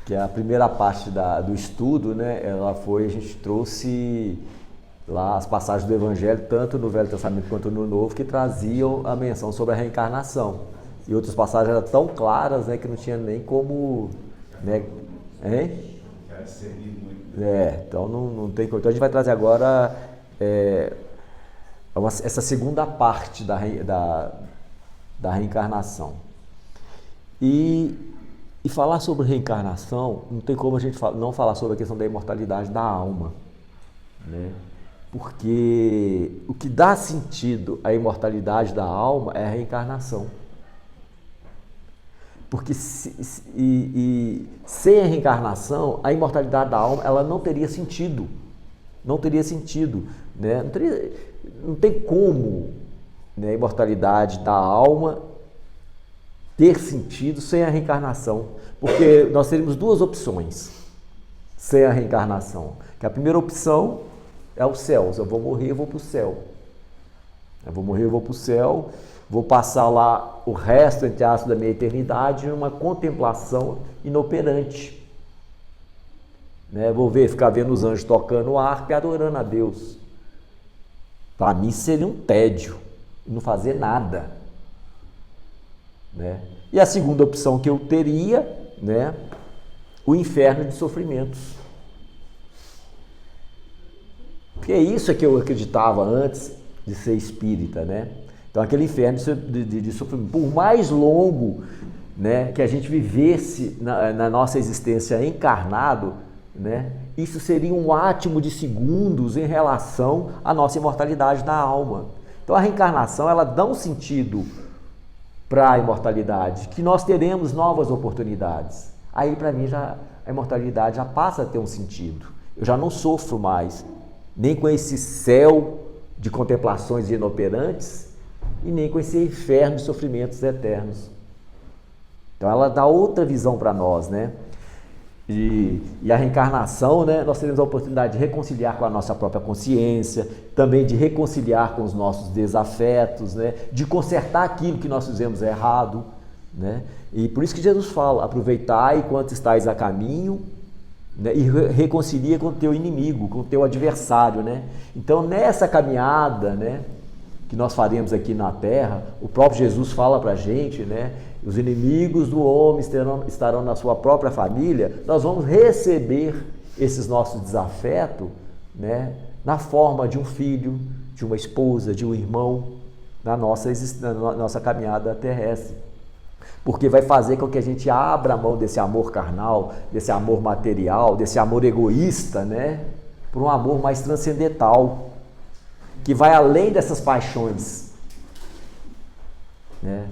que a primeira parte do estudo, né, a gente trouxe lá as passagens do Evangelho, tanto no Velho Testamento quanto no Novo, que traziam a menção sobre a reencarnação. E outras passagens eram tão claras, né, que não tinha nem como... Né, hein? Então não tem como. Então a gente vai trazer agora essa segunda parte da reencarnação. E falar sobre reencarnação, não tem como a gente não falar sobre a questão da imortalidade da alma, né? Porque o que dá sentido à imortalidade da alma é a reencarnação. Porque sem a reencarnação, a imortalidade da alma ela não teria sentido. Não teria sentido, né? Não tem como, né, a imortalidade da alma ter sentido sem a reencarnação. Porque nós teríamos duas opções sem a reencarnação. Que a primeira opção é o céu. Eu vou morrer, eu vou para o céu. Eu vou morrer, eu vou para o céu. Vou passar lá o resto, entre aspas, da minha eternidade numa contemplação inoperante. Né? Vou ficar vendo os anjos tocando harpa e adorando a Deus. Para mim seria um tédio, não fazer nada. Né? E a segunda opção que eu teria, né, o inferno de sofrimentos. Porque isso é que eu acreditava antes de ser espírita, né? Então aquele inferno de sofrimento, por mais longo, né, que a gente vivesse na nossa existência encarnado, né, isso seria um átimo de segundos em relação à nossa imortalidade da alma. Então a reencarnação ela dá um sentido para a imortalidade, que nós teremos novas oportunidades. Aí para mim a imortalidade já passa a ter um sentido. Eu já não sofro mais, nem com esse céu de contemplações inoperantes, e nem com esse inferno de sofrimentos eternos. Então ela dá outra visão para nós, né? E a reencarnação, né? Nós teremos a oportunidade de reconciliar com a nossa própria consciência, também de reconciliar com os nossos desafetos, né? De consertar aquilo que nós fizemos errado, né? E por isso que Jesus fala, aproveitai enquanto estáis a caminho, né? E reconcilia com o teu inimigo, com o teu adversário, né? Então nessa caminhada, né, que nós faremos aqui na Terra, o próprio Jesus fala para a gente, né? Os inimigos do homem estarão na sua própria família. Nós vamos receber esses nossos desafetos, né, na forma de um filho, de uma esposa, de um irmão, na nossa caminhada terrestre. Porque vai fazer com que a gente abra a mão desse amor carnal, desse amor material, desse amor egoísta, né, por um amor mais transcendental, que vai além dessas paixões, né?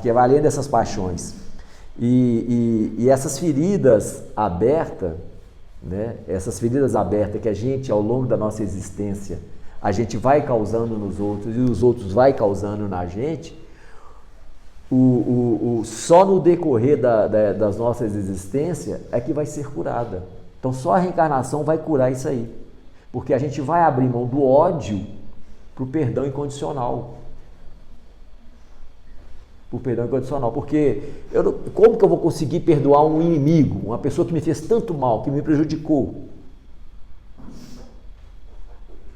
Que vai além dessas paixões. E essas feridas abertas, né? Essas feridas abertas que a gente, ao longo da nossa existência, a gente vai causando nos outros e os outros vai causando na gente, só no decorrer das nossas existências é que vai ser curada. Então só a reencarnação vai curar isso aí. Porque a gente vai abrir mão do ódio para o perdão incondicional. Por perdão incondicional. Porque como que eu vou conseguir perdoar um inimigo, uma pessoa que me fez tanto mal, que me prejudicou?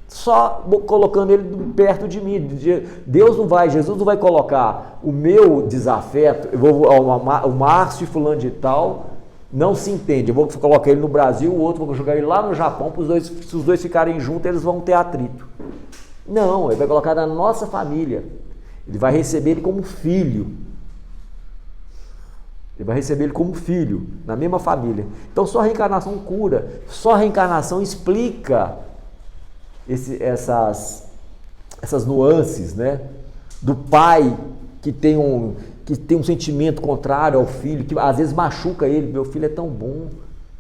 Só colocando ele perto de mim. Jesus não vai colocar o meu desafeto, o Márcio e fulano de tal não se entende, eu vou colocar ele no Brasil, o outro vou jogar ele lá no Japão, se os dois ficarem juntos, eles vão ter atrito. Não, ele vai colocar na nossa família. Ele vai receber ele como filho. Ele vai receber ele como filho, na mesma família. Então só a reencarnação cura, só a reencarnação explica essas nuances, né? Do pai que tem um sentimento contrário ao filho, que às vezes machuca ele. Meu filho é tão bom,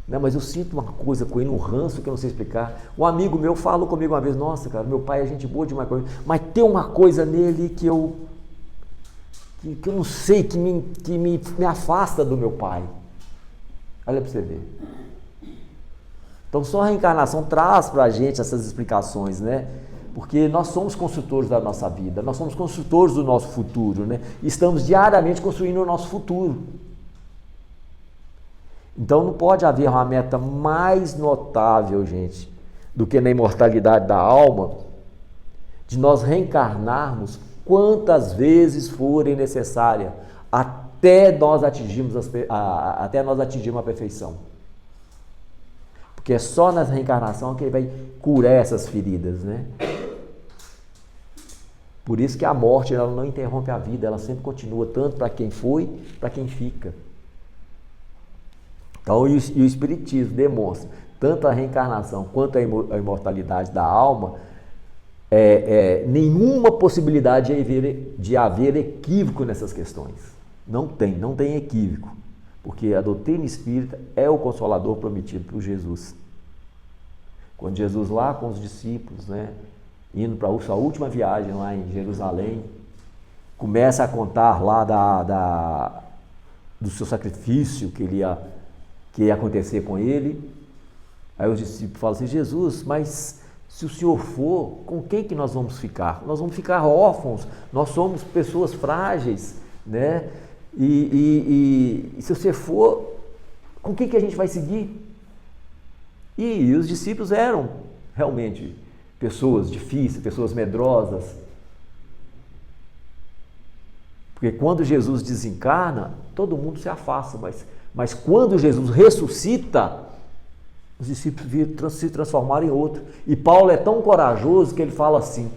né? Mas eu sinto uma coisa com ele, um ranço que eu não sei explicar. Um amigo meu falou comigo uma vez, nossa, cara, meu pai é gente boa demais, mas tem uma coisa nele que eu não sei, que me afasta do meu pai. Olha para você ver. Então só a reencarnação traz para a gente essas explicações, né? Porque nós somos construtores da nossa vida, nós somos construtores do nosso futuro, né? Estamos diariamente construindo o nosso futuro. Então não pode haver uma meta mais notável, gente, do que na imortalidade da alma, de nós reencarnarmos quantas vezes forem necessárias até nós atingirmos a perfeição. Porque é só na reencarnação que ele vai curar essas feridas, né? Por isso que a morte, ela não interrompe a vida, ela sempre continua, tanto para quem foi, para quem fica. Então, e o Espiritismo demonstra tanto a reencarnação quanto a imortalidade da alma, nenhuma possibilidade de haver equívoco nessas questões. Não tem equívoco, porque a doutrina espírita é o consolador prometido por Jesus. Quando Jesus lá com os discípulos, né, indo para a sua última viagem lá em Jerusalém, começa a contar lá do seu sacrifício que ia acontecer com ele. Aí os discípulos falam assim: Jesus, mas se o Senhor for, com quem que nós vamos ficar? Nós vamos ficar órfãos, nós somos pessoas frágeis, né? E se você for, com quem que a gente vai seguir? E os discípulos eram realmente pessoas difíceis, pessoas medrosas. Porque quando Jesus desencarna, todo mundo se afasta, mas quando Jesus ressuscita, os discípulos se transformaram em outro. E Paulo é tão corajoso que ele fala assim: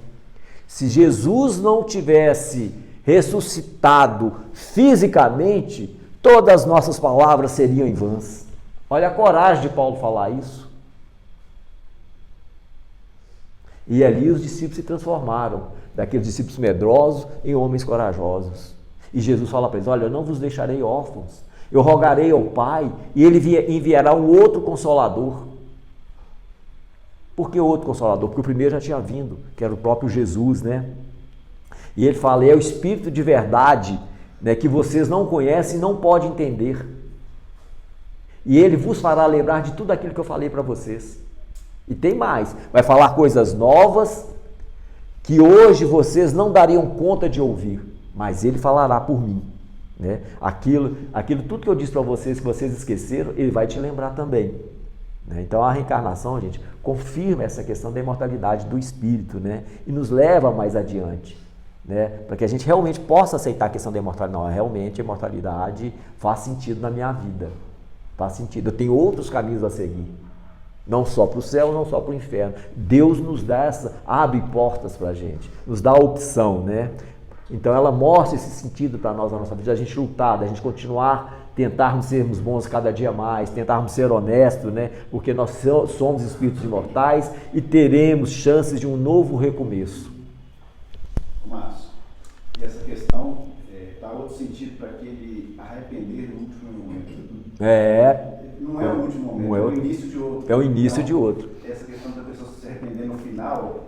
se Jesus não tivesse ressuscitado fisicamente, todas as nossas palavras seriam em vãs. Olha a coragem de Paulo falar isso. E ali os discípulos se transformaram, daqueles discípulos medrosos em homens corajosos. E Jesus fala para eles: olha, eu não vos deixarei órfãos, eu rogarei ao Pai e Ele enviará um outro Consolador. Por que outro Consolador? Porque o primeiro já tinha vindo, que era o próprio Jesus, né? E Ele fala: é o Espírito de verdade, né, que vocês não conhecem e não podem entender. E Ele vos fará lembrar de tudo aquilo que eu falei para vocês. E tem mais, vai falar coisas novas que hoje vocês não dariam conta de ouvir, mas Ele falará por mim. Né? Aquilo tudo que eu disse para vocês, que vocês esqueceram, Ele vai te lembrar também. Né? Então a reencarnação, gente, confirma essa questão da imortalidade do espírito, né? E nos leva mais adiante, né? Para que a gente realmente possa aceitar a questão da imortalidade. Não, realmente a imortalidade faz sentido na minha vida, faz sentido, eu tenho outros caminhos a seguir, não só para o céu, não só para o inferno. Deus nos dá abre portas para a gente, nos dá a opção, né? Então ela mostra esse sentido para nós na nossa vida, a gente lutar, a gente continuar, tentarmos sermos bons cada dia mais, tentarmos ser honestos, né? Porque nós somos espíritos imortais e teremos chances de um novo recomeço. Márcio, e essa questão dá outro sentido para aquele arrepender no último momento. Não é o último momento, é o início de outro. É o início de outro. Essa questão da pessoa se arrepender no final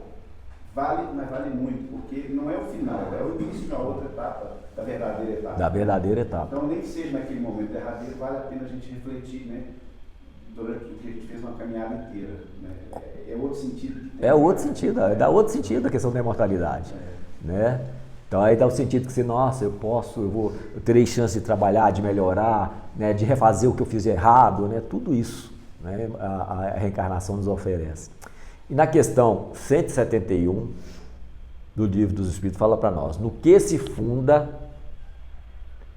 mas vale muito, porque não é o final, é o início de uma outra etapa, da verdadeira etapa. Então, nem que seja naquele momento derradeiro, vale a pena a gente refletir, né, durante o que a gente fez uma caminhada inteira. Né? É outro sentido. É outro sentido, dá outro sentido a questão da imortalidade. Né? Então aí dá o sentido que eu terei chance de trabalhar, de melhorar, né, de refazer o que eu fiz errado, né, tudo isso, né, a reencarnação nos oferece. E na questão 171 do Livro dos Espíritos fala para nós, no que se funda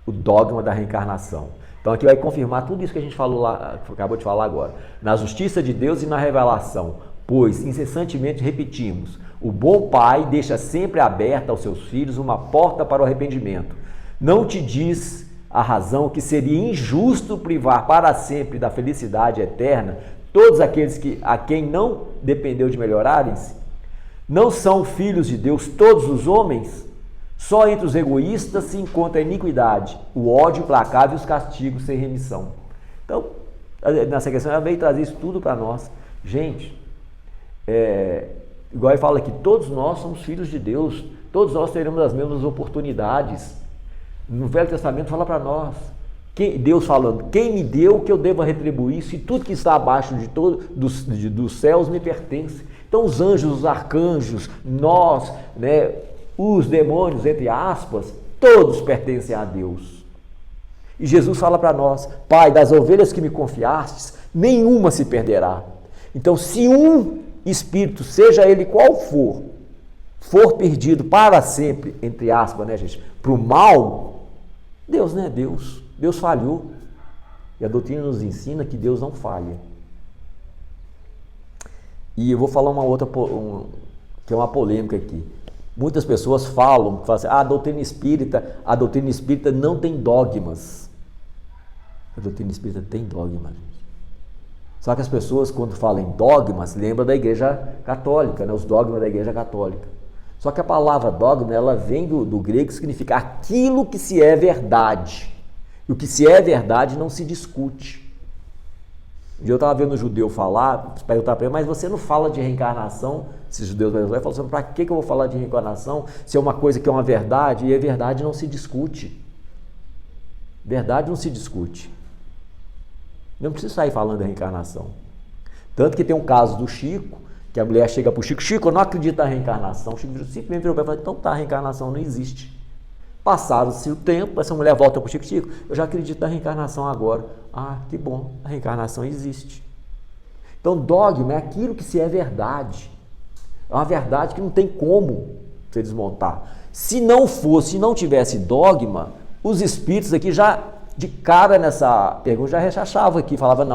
o dogma da reencarnação. Então aqui vai confirmar tudo isso que a gente falou lá, acabou de falar agora, na justiça de Deus e na revelação, pois incessantemente repetimos, o bom pai deixa sempre aberta aos seus filhos uma porta para o arrependimento. Não te diz a razão que seria injusto privar para sempre da felicidade eterna todos aqueles a quem não dependeu de melhorarem-se? Não são filhos de Deus todos os homens? Só entre os egoístas se encontra a iniquidade, o ódio implacável e os castigos sem remissão. Então, nessa questão, ela veio trazer isso tudo para nós. Gente, igual ele fala aqui, todos nós somos filhos de Deus, todos nós teremos as mesmas oportunidades. No Velho Testamento fala para nós, Deus falando, quem me deu que eu deva retribuir, se tudo que está abaixo dos céus me pertence. Então os anjos, os arcanjos, nós, né, os demônios, entre aspas, todos pertencem a Deus. E Jesus fala para nós: Pai, das ovelhas que me confiastes, nenhuma se perderá. Então, se um espírito, seja ele qual for perdido para sempre, entre aspas, né, gente, para o mal, Deus não é Deus. Deus falhou. E a doutrina nos ensina que Deus não falha. E eu vou falar uma outra, que é uma polêmica aqui. Muitas pessoas falam assim, a doutrina espírita não tem dogmas. A doutrina espírita tem dogma, gente. Só que as pessoas, quando falam em dogmas, lembram da Igreja Católica, né? Os dogmas da Igreja Católica. Só que a palavra dogma, ela vem do grego, que significa aquilo que se é verdade. E o que se é verdade não se discute. Eu estava vendo um judeu falar, perguntar para ele, mas você não fala de reencarnação? Esses judeus falam assim, para que eu vou falar de reencarnação se é uma coisa que é uma verdade? E a verdade não se discute. Verdade não se discute. Não precisa sair falando da reencarnação. Tanto que tem um caso do Chico, que a mulher chega para o Chico, Chico, eu não acredito na reencarnação. O Chico simplesmente virou para ele e falou, então tá, a reencarnação não existe. Passado-se o tempo, essa mulher volta para o Chico, Chico, eu já acredito na reencarnação agora. Ah, que bom, a reencarnação existe. Então, dogma é aquilo que se é verdade. É uma verdade que não tem como você desmontar. Se não tivesse dogma, os espíritos aqui já, de cara nessa pergunta, já rechachavam aqui, falavam,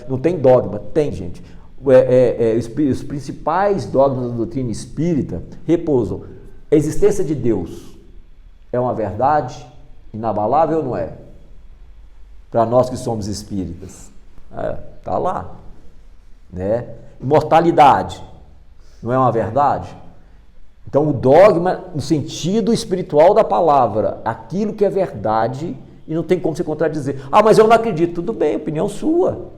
não tem dogma. Tem, gente. Os principais dogmas da doutrina espírita repousam. A existência de Deus é uma verdade inabalável ou não é? Para nós que somos espíritas. Está lá. Né? Imortalidade não é uma verdade? Então o dogma, no sentido espiritual da palavra, aquilo que é verdade e não tem como se contradizer. Ah, mas eu não acredito. Tudo bem, opinião sua.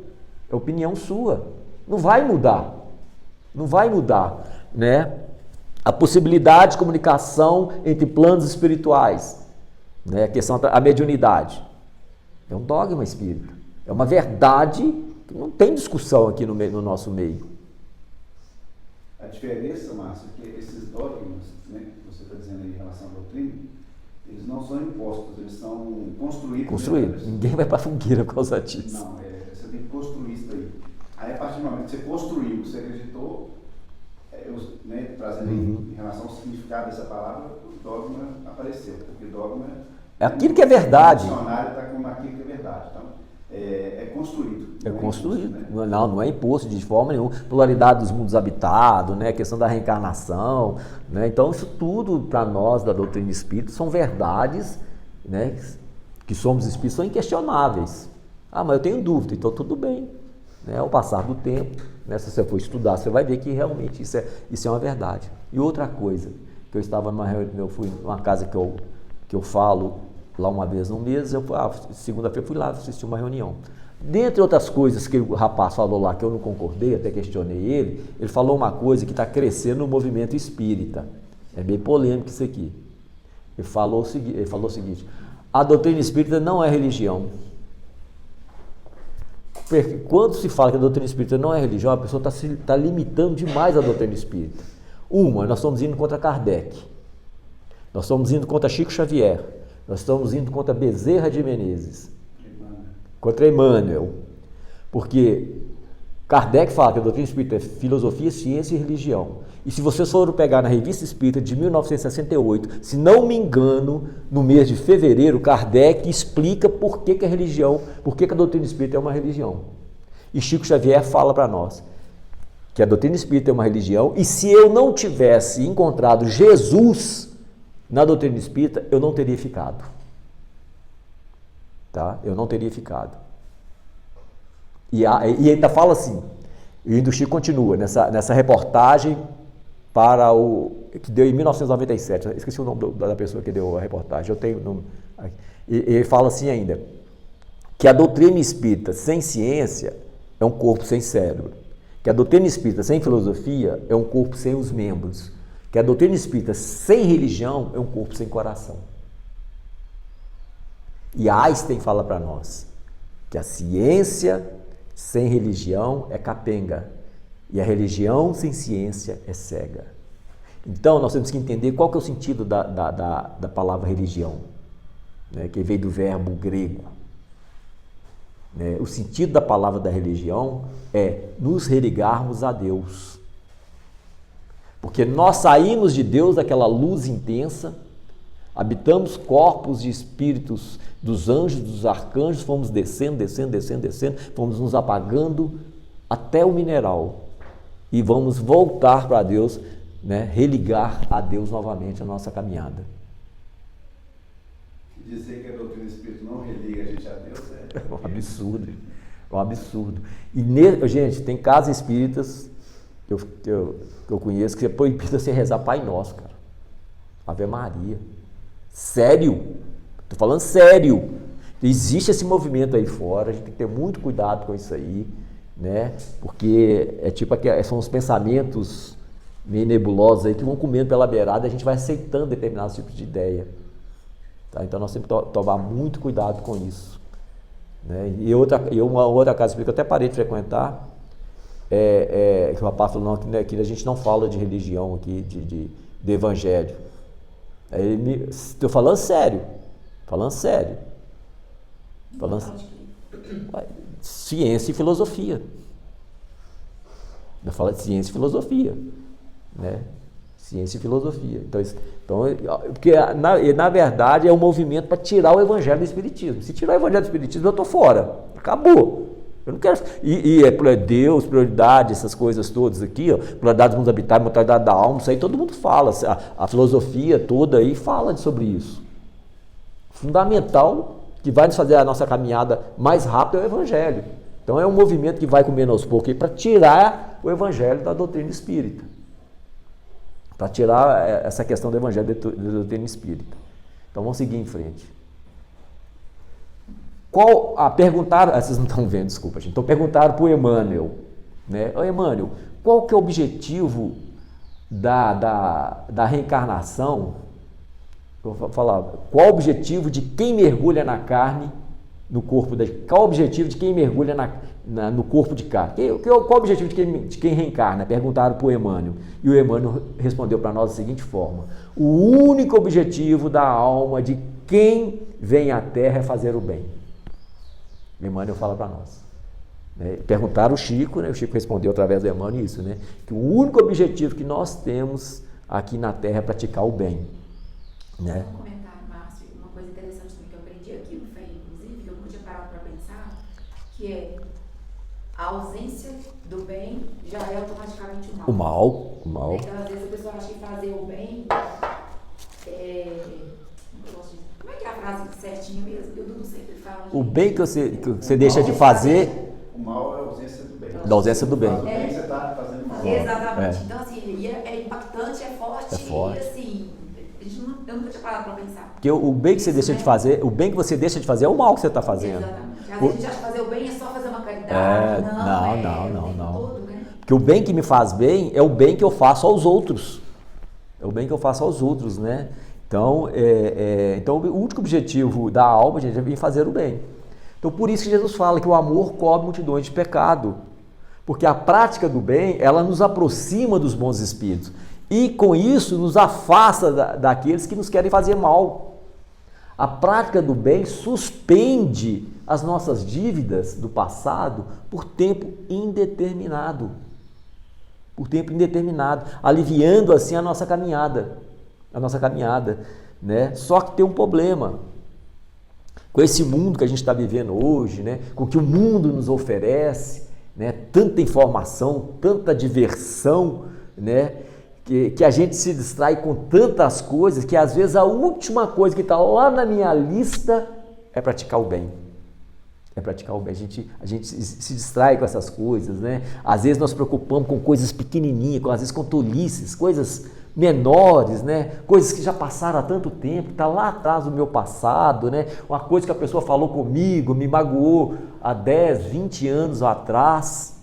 É opinião sua. Não vai mudar. Não vai mudar. Né? A possibilidade de comunicação entre planos espirituais. Né? A questão da mediunidade. É um dogma espírita. É uma verdade que não tem discussão aqui no nosso meio. A diferença, Márcio, é que esses dogmas, né, que você está dizendo aí em relação à doutrina, eles não são impostos, eles são construídos. Construídos. Ninguém vai para a fogueira por causa disso. Não, você tem que construir isso aí. Aí, a partir do momento que você construiu, você acreditou, né, trazendo em relação ao significado dessa palavra, o dogma apareceu, porque dogma é aquilo que é verdade. O dicionário está com aquilo que é verdade. Então, é construído. É construído. Imposto, né? Não é imposto de forma nenhuma. Pluralidade dos mundos habitados, né? A questão da reencarnação. Né? Então, isso tudo para nós da doutrina espírita são verdades, né? Que somos espíritos, são inquestionáveis. Ah, mas eu tenho dúvida, então tudo bem. Né? Ao passar do tempo, né? Se você for estudar, você vai ver que realmente isso é uma verdade. E outra coisa, que eu estava numa reunião, eu fui numa casa que eu falo lá uma vez no mês, segunda-feira fui lá assistir uma reunião. Dentre outras coisas que o rapaz falou lá, que eu não concordei, até questionei ele falou uma coisa que está crescendo no movimento espírita. É bem polêmico isso aqui. Ele falou o seguinte, a doutrina espírita não é religião. Porque quando se fala que a doutrina espírita não é religião, a pessoa está limitando demais a doutrina espírita. Nós estamos indo contra Kardec. Nós estamos indo contra Chico Xavier. Nós estamos indo contra Bezerra de Menezes. Contra Emmanuel. Porque Kardec fala que a doutrina espírita é filosofia, ciência e religião. E se vocês forem pegar na Revista Espírita de 1968, se não me engano, no mês de fevereiro, Kardec explica por que a religião, por que a doutrina espírita é uma religião. E Chico Xavier fala para nós que a doutrina espírita é uma religião, e se eu não tivesse encontrado Jesus na doutrina espírita, eu não teria ficado. Tá? Eu não teria ficado. E ainda fala assim, e ainda o Chico continua, nessa reportagem que deu em 1997, esqueci o nome da pessoa que deu a reportagem, eu tenho o nome aqui. E ele fala assim ainda, que a doutrina espírita sem ciência é um corpo sem cérebro, que a doutrina espírita sem filosofia é um corpo sem os membros, que a doutrina espírita sem religião é um corpo sem coração. E Einstein fala para nós que a ciência sem religião é capenga e a religião sem ciência é cega. Então nós temos que entender qual que é o sentido da palavra religião. né, que veio do verbo grego. Né? O sentido da palavra da religião é nos religarmos a Deus. Porque nós saímos de Deus daquela luz intensa, habitamos corpos de espíritos dos anjos, dos arcanjos, fomos descendo, fomos nos apagando até o mineral. E vamos voltar para Deus, né, religar a Deus novamente a nossa caminhada. Dizer que a doutrina do Espírito não religa a gente a Deus é um absurdo. É um absurdo. E, gente, tem casas espíritas que eu conheço que é proibido você rezar Pai Nosso, cara. Ave Maria. Sério. Estou falando sério. Existe esse movimento aí fora, a gente tem que ter muito cuidado com isso aí, né? Porque é tipo são os pensamentos meio nebulosos aí que vão comendo pela beirada e a gente vai aceitando determinados tipos de ideia. Tá? Então nós temos que tomar muito cuidado com isso. Né? E uma outra casa espírita que eu até parei de frequentar, que o rapaz falou, não, aqui a gente não fala de religião aqui, de evangelho. Estou falando sério. Ciência e filosofia. Eu falo de ciência e filosofia, né? Ciência e filosofia. Então porque na verdade é um movimento para tirar o evangelho do espiritismo. Se tirar o evangelho do espiritismo, eu estou fora. Acabou. Eu não quero. E é Deus, prioridade, essas coisas todas aqui, ó, prioridade dos mundos habitáveis, mortalidade da alma, isso aí todo mundo fala. A filosofia toda aí fala sobre isso. Fundamental, que vai nos fazer a nossa caminhada mais rápida é o evangelho. Então é um movimento que vai comendo aos poucos para tirar o evangelho da doutrina espírita. Para tirar essa questão do evangelho da doutrina espírita. Então vamos seguir em frente. Perguntaram, vocês não estão vendo, desculpa, gente. Então perguntaram para o Emmanuel, né? Ô Emmanuel, qual que é o objetivo da reencarnação? Eu vou falar, qual o objetivo de quem mergulha na carne, no corpo qual o objetivo de quem mergulha no corpo de carne? Qual o objetivo de quem reencarna? Perguntaram para o Emmanuel. E o Emmanuel respondeu para nós da seguinte forma: o único objetivo da alma de quem vem à Terra é fazer o bem. O Emmanuel fala para nós. Né? Perguntaram o Chico, né? O Chico respondeu através do Emmanuel isso, né? Que o único objetivo que nós temos aqui na Terra é praticar o bem. Né? Um comentário, Márcio, uma coisa interessante também que eu aprendi aqui no FEI, inclusive, que eu nunca tinha parado para pensar, que é a ausência do bem já é automaticamente o mal. O mal. Então, às vezes a pessoa acha que fazer o bem como é que é a frase certinha mesmo? Eu não sei o que ele fala. O bem que você deixa de fazer. O mal é a ausência do bem. Da ausência do bem. Você está fazendo mal. Exatamente. Então, assim, é impactante, é forte. E assim, eu nunca tinha parado para pensar. Porque o bem que você deixa de fazer, o bem que você deixa de fazer é o mal que você está fazendo. Exatamente. Às vezes a gente acha que fazer o bem é só fazer uma caridade. Não. Todo, né? Porque o bem que me faz bem é o bem que eu faço aos outros. É o bem que eu faço aos outros, né? Então, então o único objetivo da alma, gente, é vir fazer o bem. Então, por isso que Jesus fala que o amor cobre multidões de pecado. Porque a prática do bem, ela nos aproxima dos bons espíritos. E com isso nos afasta daqueles que nos querem fazer mal. A prática do bem suspende as nossas dívidas do passado por tempo indeterminado. Por tempo indeterminado, aliviando assim a nossa caminhada. Né? Só que tem um problema. Com esse mundo que a gente está vivendo hoje, né? Com o que o mundo nos oferece, né? Tanta informação, tanta diversão, né? Que a gente se distrai com tantas coisas que às vezes a última coisa que está lá na minha lista é praticar o bem. É praticar o bem. A gente se distrai com essas coisas, né? Às vezes nós nos preocupamos com coisas pequenininhas, às vezes com tolices, coisas menores, né? Coisas que já passaram há tanto tempo, está lá atrás do meu passado, né? Uma coisa que a pessoa falou comigo, me magoou há 10, 20 anos atrás,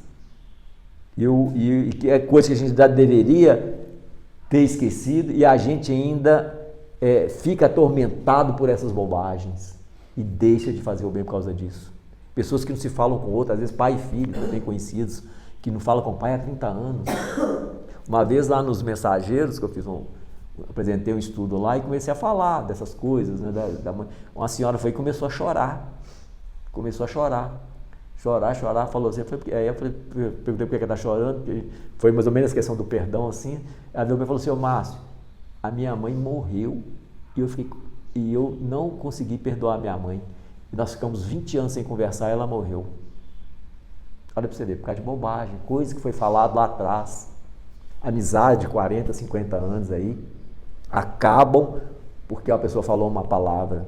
e que é coisa que a gente já deveria ter esquecido, e a gente ainda fica atormentado por essas bobagens e deixa de fazer o bem por causa disso. Pessoas que não se falam com outras, às vezes pai e filho, bem conhecidos, que não falam com o pai há 30 anos. Uma vez lá nos Mensageiros, que eu fiz apresentei um estudo lá e comecei a falar dessas coisas, né, uma senhora foi e começou a chorar, falou assim, aí eu perguntei por que ela está chorando, foi mais ou menos a questão do perdão, assim, ela veio e falou assim, ô Márcio, a minha mãe morreu e eu não consegui perdoar a minha mãe, e nós ficamos 20 anos sem conversar e ela morreu. Olha para você ver, por causa de bobagem, coisa que foi falado lá atrás, amizade de 40, 50 anos aí, acabam porque a pessoa falou uma palavra.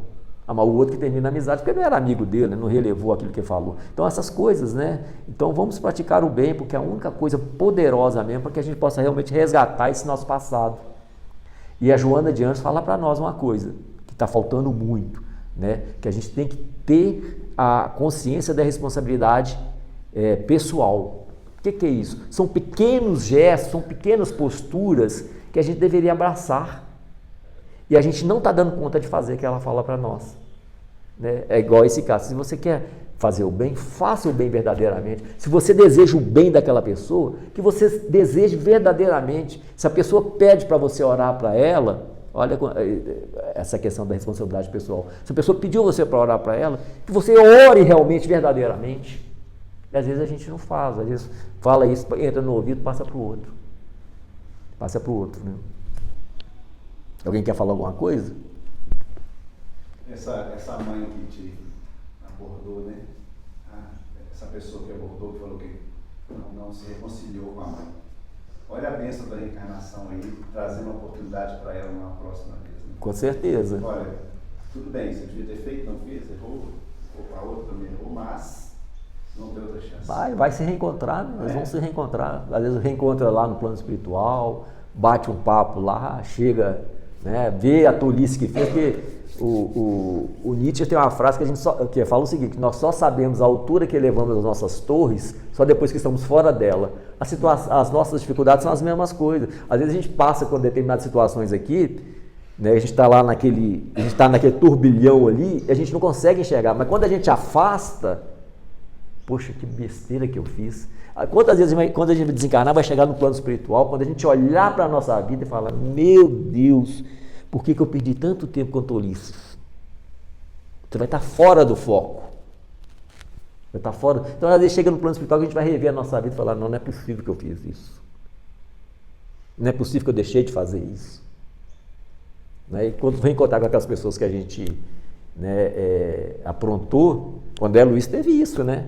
O outro que termina a amizade, porque não era amigo dele, não relevou aquilo que ele falou. Então essas coisas, né? Então vamos praticar o bem, porque é a única coisa poderosa mesmo para que a gente possa realmente resgatar esse nosso passado. E a Joana de Anjos fala para nós uma coisa, que está faltando muito, né? Que a gente tem que ter a consciência da responsabilidade pessoal. O que é isso? São pequenos gestos, são pequenas posturas que a gente deveria abraçar. E a gente não está dando conta de fazer o que ela fala para nós. Né? É igual esse caso. Se você quer fazer o bem, faça o bem verdadeiramente. Se você deseja o bem daquela pessoa, que você deseje verdadeiramente. Se a pessoa pede para você orar para ela, olha essa questão da responsabilidade pessoal. Se a pessoa pediu você para orar para ela, que você ore realmente, verdadeiramente. E às vezes a gente não faz, às vezes fala isso, entra no ouvido, passa para o outro. Né? Alguém quer falar alguma coisa? Essa mãe que te abordou, né? Essa pessoa que abordou, que falou que não se reconciliou com a mãe. Olha a bênção da reencarnação aí, trazendo uma oportunidade para ela numa próxima vez. Né? Com certeza. Olha, tudo bem, você devia ter feito, não fez, errou, a outra também errou, mas não tem outra chance. Vai se reencontrar, né? Nós vamos se reencontrar. Às vezes reencontra lá no plano espiritual, bate um papo lá, chega, né, vê a tolice que fez, porque o Nietzsche tem uma frase que fala o seguinte, que nós só sabemos a altura que elevamos as nossas torres só depois que estamos fora dela. As nossas dificuldades são as mesmas coisas. Às vezes a gente passa por determinadas situações aqui, né, a gente está lá naquele turbilhão ali, e a gente não consegue enxergar, mas quando a gente afasta, poxa, que besteira que eu fiz. Quantas vezes, quando a gente desencarnar, vai chegar no plano espiritual, quando a gente olhar para a nossa vida e falar, meu Deus, por que eu perdi tanto tempo com tolices? Você vai estar fora do foco. Vai estar fora. Então, às vezes chega no plano espiritual que a gente vai rever a nossa vida e falar, não é possível que eu fiz isso. Não é possível que eu deixei de fazer isso. Né? E quando vem encontrar com aquelas pessoas que a gente, né, aprontou, o André Luiz teve isso, né?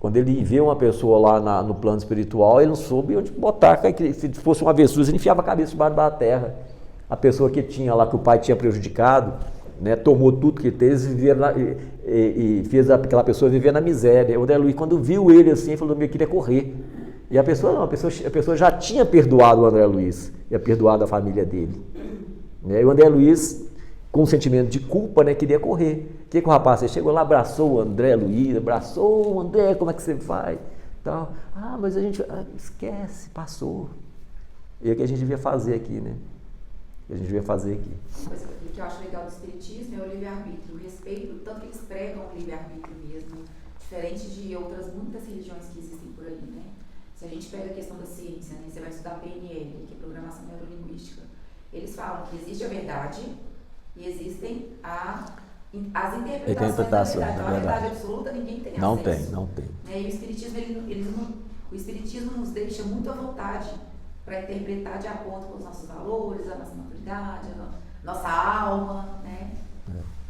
Quando ele vê uma pessoa lá no plano espiritual, ele não soube onde botar, se fosse uma avestruz, ele enfiava a cabeça debaixo da terra. A pessoa que tinha lá, que o pai tinha prejudicado, né, tomou tudo que teve e fez aquela pessoa viver na miséria. O André Luiz, quando viu ele assim, falou que queria correr. E a pessoa já tinha perdoado o André Luiz, ia perdoado a família dele. Né? E o André Luiz, com um sentimento de culpa, né, queria correr. O que o rapaz fez? Chegou lá, abraçou o André Luiz, abraçou o André, como é que você vai? Então, mas a gente esquece, passou. E é o que a gente devia fazer aqui, né? Uma coisa que eu acho legal do espiritismo é o livre-arbítrio, o respeito, tanto que eles pregam o livre-arbítrio mesmo, diferente de outras muitas religiões que existem por aí, né? Se a gente pega a questão da ciência, né? Você vai estudar PNL, que é Programação Neurolinguística, eles falam que existe a verdade e existem as interpretações da verdade. Não é verdade absoluta, ninguém tem acesso. Não tem. E o espiritismo nos deixa muito à vontade para interpretar de acordo com os nossos valores, a nossa maturidade, a nossa alma, né?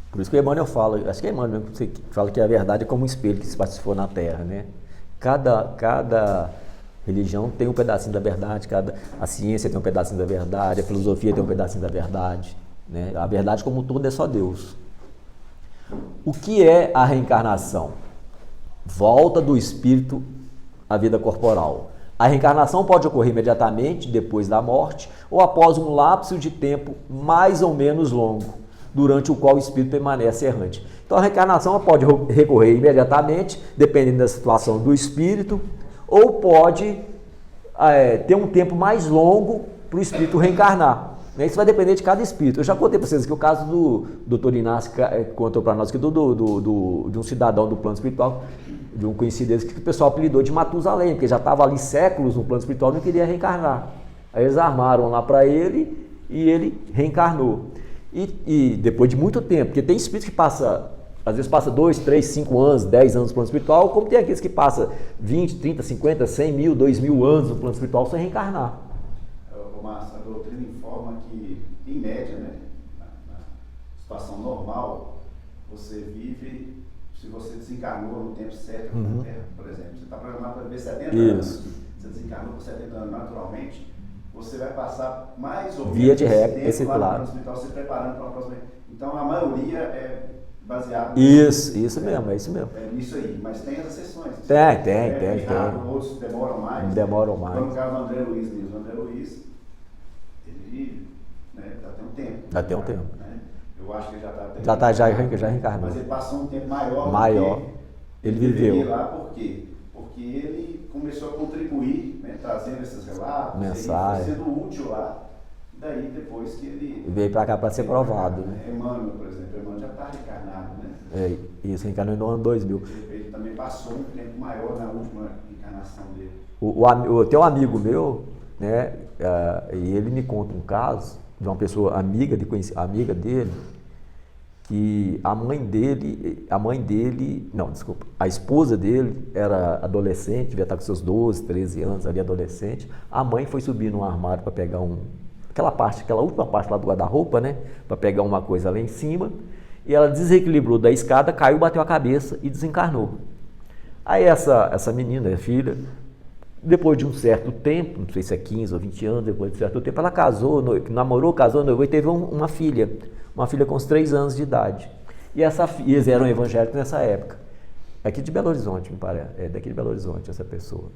Por isso que o Emmanuel fala, acho que é Emmanuel mesmo que fala que a verdade é como um espelho que se pacificou na Terra, né? Cada religião tem um pedacinho da verdade, a ciência tem um pedacinho da verdade, a filosofia tem um pedacinho da verdade, né? A verdade como um todo é só Deus. O que é a reencarnação? Volta do espírito à vida corporal. A reencarnação pode ocorrer imediatamente depois da morte ou após um lapso de tempo mais ou menos longo, durante o qual o espírito permanece errante. Então a reencarnação pode recorrer imediatamente, dependendo da situação do espírito, ou pode ter um tempo mais longo para o espírito reencarnar. Isso vai depender de cada espírito. Eu já contei para vocês que o caso do Dr. Inácio contou para nós que de um cidadão do plano espiritual, de um conhecido deles, que o pessoal apelidou de Matusalém, porque já estava ali séculos no plano espiritual e não queria reencarnar. Aí eles armaram lá para ele e ele reencarnou. E depois de muito tempo, porque tem espírito que passa, às vezes passa 2, 3, 5 anos, 10 anos no plano espiritual, como tem aqueles que passam 20, 30, 50, 100 mil, 2 mil anos no plano espiritual sem reencarnar. Márcio, a doutrina informa que, em média, né, na situação normal, você vive, se você desencarnou no tempo certo na Terra, por exemplo, você está programado para viver 70 anos, você desencarnou por 70 anos naturalmente, você vai passar mais ou menos via de regra, esse tempo lá no hospital se preparando para uma próxima. Então a maioria é baseada isso mesmo, é isso mesmo. É nisso aí, mas tem as exceções. Tem. Outros demoram mais. Demoram mais. Então, no caso do André Luiz mesmo, o André Luiz, ele, né, já tem um tempo. Já tem um tempo. Né? Eu acho que ele Já reencarnou. Mas ele passou um tempo maior do que ele viveu. Lá, por quê? Porque ele começou a contribuir, né, trazendo esses relatos, mensagem, sendo útil lá. Daí, depois que ele veio para cá para ser provado. Né? Emmanuel, por exemplo, Emmanuel já está reencarnado, né? Isso, reencarnou no ano 2000. Ele também passou um tempo maior na última encarnação dele. Tem um amigo meu, né? E ele me conta um caso de uma pessoa amiga dele, que a esposa dele era adolescente, devia estar com seus 12, 13 anos, ali adolescente. A mãe foi subir num armário para pegar aquela última parte lá do guarda-roupa, né? Para pegar uma coisa lá em cima. E ela desequilibrou da escada, caiu, bateu a cabeça e desencarnou. Aí essa menina, a filha, depois de um certo tempo, não sei se é 15 ou 20 anos, depois de um certo tempo, ela casou, namorou, casou, noivou e teve uma filha com uns 3 anos de idade. E eles eram evangélicos nessa época. Aqui de Belo Horizonte, me parece. É daqui de Belo Horizonte essa pessoa.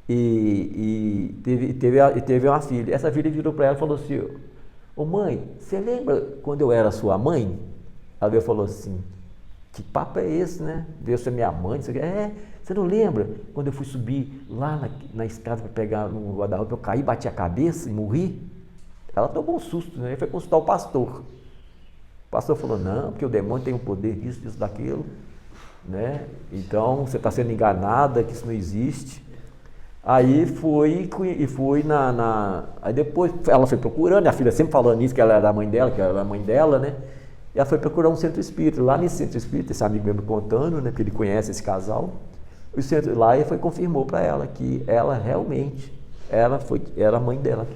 E teve uma filha. Essa filha virou para ela e falou assim: ô mãe, você lembra quando eu era sua mãe? Ela falou assim: que papo é esse, né? Deus é minha mãe. Você não lembra quando eu fui subir lá na escada para pegar no guarda-roupa, eu caí, bati a cabeça e morri? Ela tomou um susto, né? E foi consultar o pastor. O pastor falou: não, porque o demônio tem o poder disso, daquilo, né? Então você está sendo enganada, que isso não existe. Aí aí depois ela foi procurando, a filha sempre falando nisso, que ela era a mãe dela, né? E ela foi procurar um centro espírita. Lá nesse centro espírita, esse amigo meu me contando, né? Porque ele conhece esse casal. O centro lá e confirmou para ela que ela realmente era a mãe dela.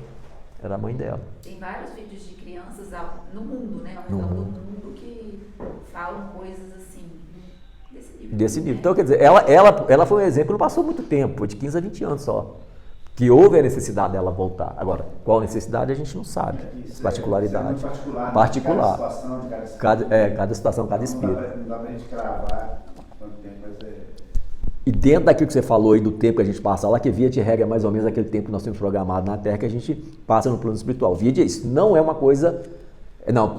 Era a mãe dela. Tem vários vídeos de crianças no mundo, né? Ao redor do mundo que falam coisas assim, desse nível. Então, quer dizer, ela foi um exemplo, não passou muito tempo, foi de 15 a 20 anos só, que houve a necessidade dela voltar. Agora, qual necessidade a gente não sabe. Particularidade. Particular. Cada situação, cada espírito. Não dá pra gente cravar quanto tempo, mas E dentro daquilo que você falou aí do tempo que a gente passa lá, que via de regra é mais ou menos aquele tempo que nós temos programado na Terra que a gente passa no plano espiritual. Via de isso. Não é uma coisa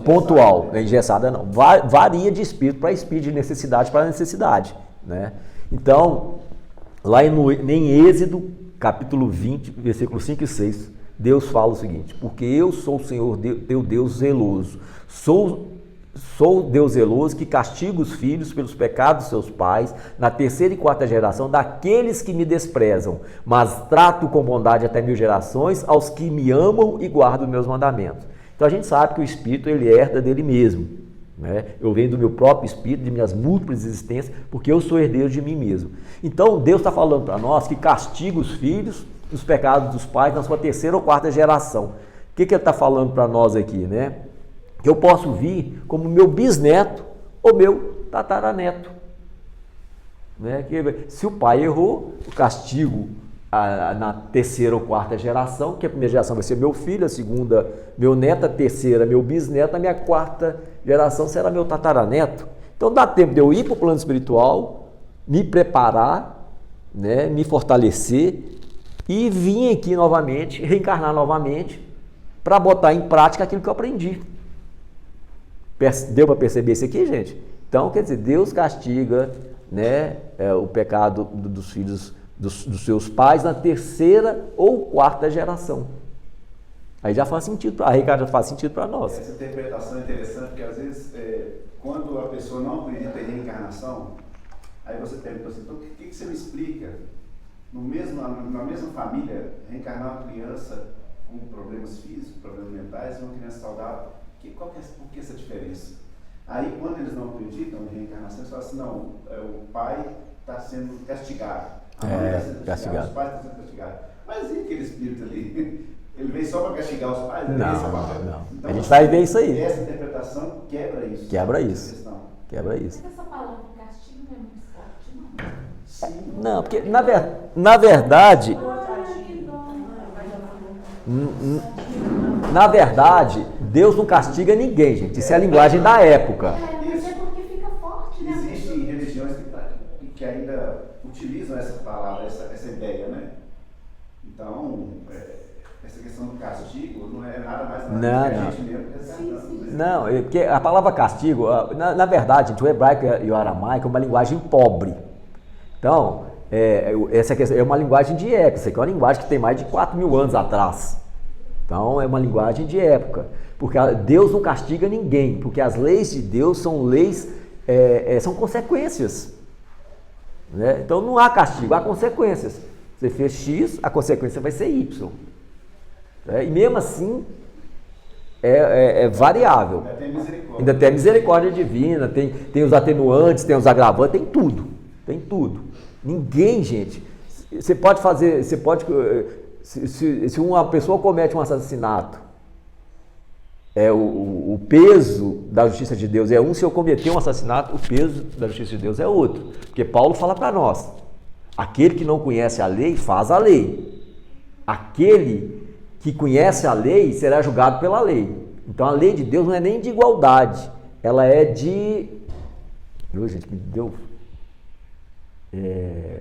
pontual, engessada não. Varia de espírito para espírito, de necessidade para necessidade, né? Então, lá em Êxodo, capítulo 20, versículos 5 e 6, Deus fala o seguinte: porque eu sou o Senhor teu Deus zeloso, sou Deus zeloso que castiga os filhos pelos pecados de seus pais na 3ª e 4ª geração daqueles que me desprezam, mas trato com bondade até 1000 gerações aos que me amam e guardam meus mandamentos. Então a gente sabe que o espírito ele herda dele mesmo, né? Eu venho do meu próprio espírito, de minhas múltiplas existências, porque eu sou herdeiro de mim mesmo. Então Deus está falando para nós que castiga os filhos dos pecados dos pais na sua 3ª ou 4ª geração. O que ele está falando para nós aqui, né? Que eu posso vir como meu bisneto ou meu tataraneto, né? Que, se o pai errou, o castigo na 3ª ou 4ª geração, que a primeira geração vai ser meu filho, a segunda meu neto, a 3ª meu bisneto, a minha 4ª geração será meu tataraneto. Então dá tempo de eu ir para o plano espiritual, me preparar, né? Me fortalecer e vir aqui novamente, reencarnar novamente, para botar em prática aquilo que eu aprendi. Deu para perceber isso aqui, gente? Então, quer dizer, Deus castiga, né, o pecado dos filhos dos seus pais na 3ª ou 4ª geração. Aí já faz sentido, a Ricardo já faz sentido para nós. Essa interpretação é interessante, porque às vezes, quando a pessoa não acredita em reencarnação, aí você pergunta assim: então o que você me explica? Na mesma família, reencarnar uma criança com problemas físicos, problemas mentais, e uma criança saudável. Por que essa diferença? Aí, quando eles não acreditam em reencarnação, eles falam assim, não, o pai está sendo castigado. A mãe está sendo castigada, os pais estão sendo castigados. Mas e aquele espírito ali? Ele veio só para castigar os pais? Não. Então, a gente vai ver isso aí. Essa interpretação quebra isso. Quebra isso. Mas essa palavra castigo não é muito forte, não? Sim. Não, porque na verdade, Deus não castiga ninguém, gente. Isso é a linguagem da época. Mas é porque fica forte, né? Existem religiões que ainda utilizam essa palavra, essa ideia, né? Então, essa questão do castigo não é nada mais nada que a gente mesmo resgatando. Não, porque a palavra castigo, na verdade, gente, o hebraico e o aramaico é uma linguagem pobre. Então, essa questão é uma linguagem de época, isso aqui é uma linguagem que tem mais de 4.000 anos atrás. Então, é uma linguagem de época. Porque Deus não castiga ninguém, porque as leis de Deus são leis, são consequências. Né? Então, não há castigo, há consequências. Você fez X, a consequência vai ser Y. E mesmo assim, é variável. Ainda tem a misericórdia divina, tem os atenuantes, tem os agravantes, tem tudo. Tem tudo. Ninguém, gente, se uma pessoa comete um assassinato, o peso da justiça de Deus é um, se eu cometer um assassinato, o peso da justiça de Deus é outro. Porque Paulo fala para nós, aquele que não conhece a lei, faz a lei. Aquele que conhece a lei será julgado pela lei. Então a lei de Deus não é nem de igualdade, ela é de... gente, me deu... É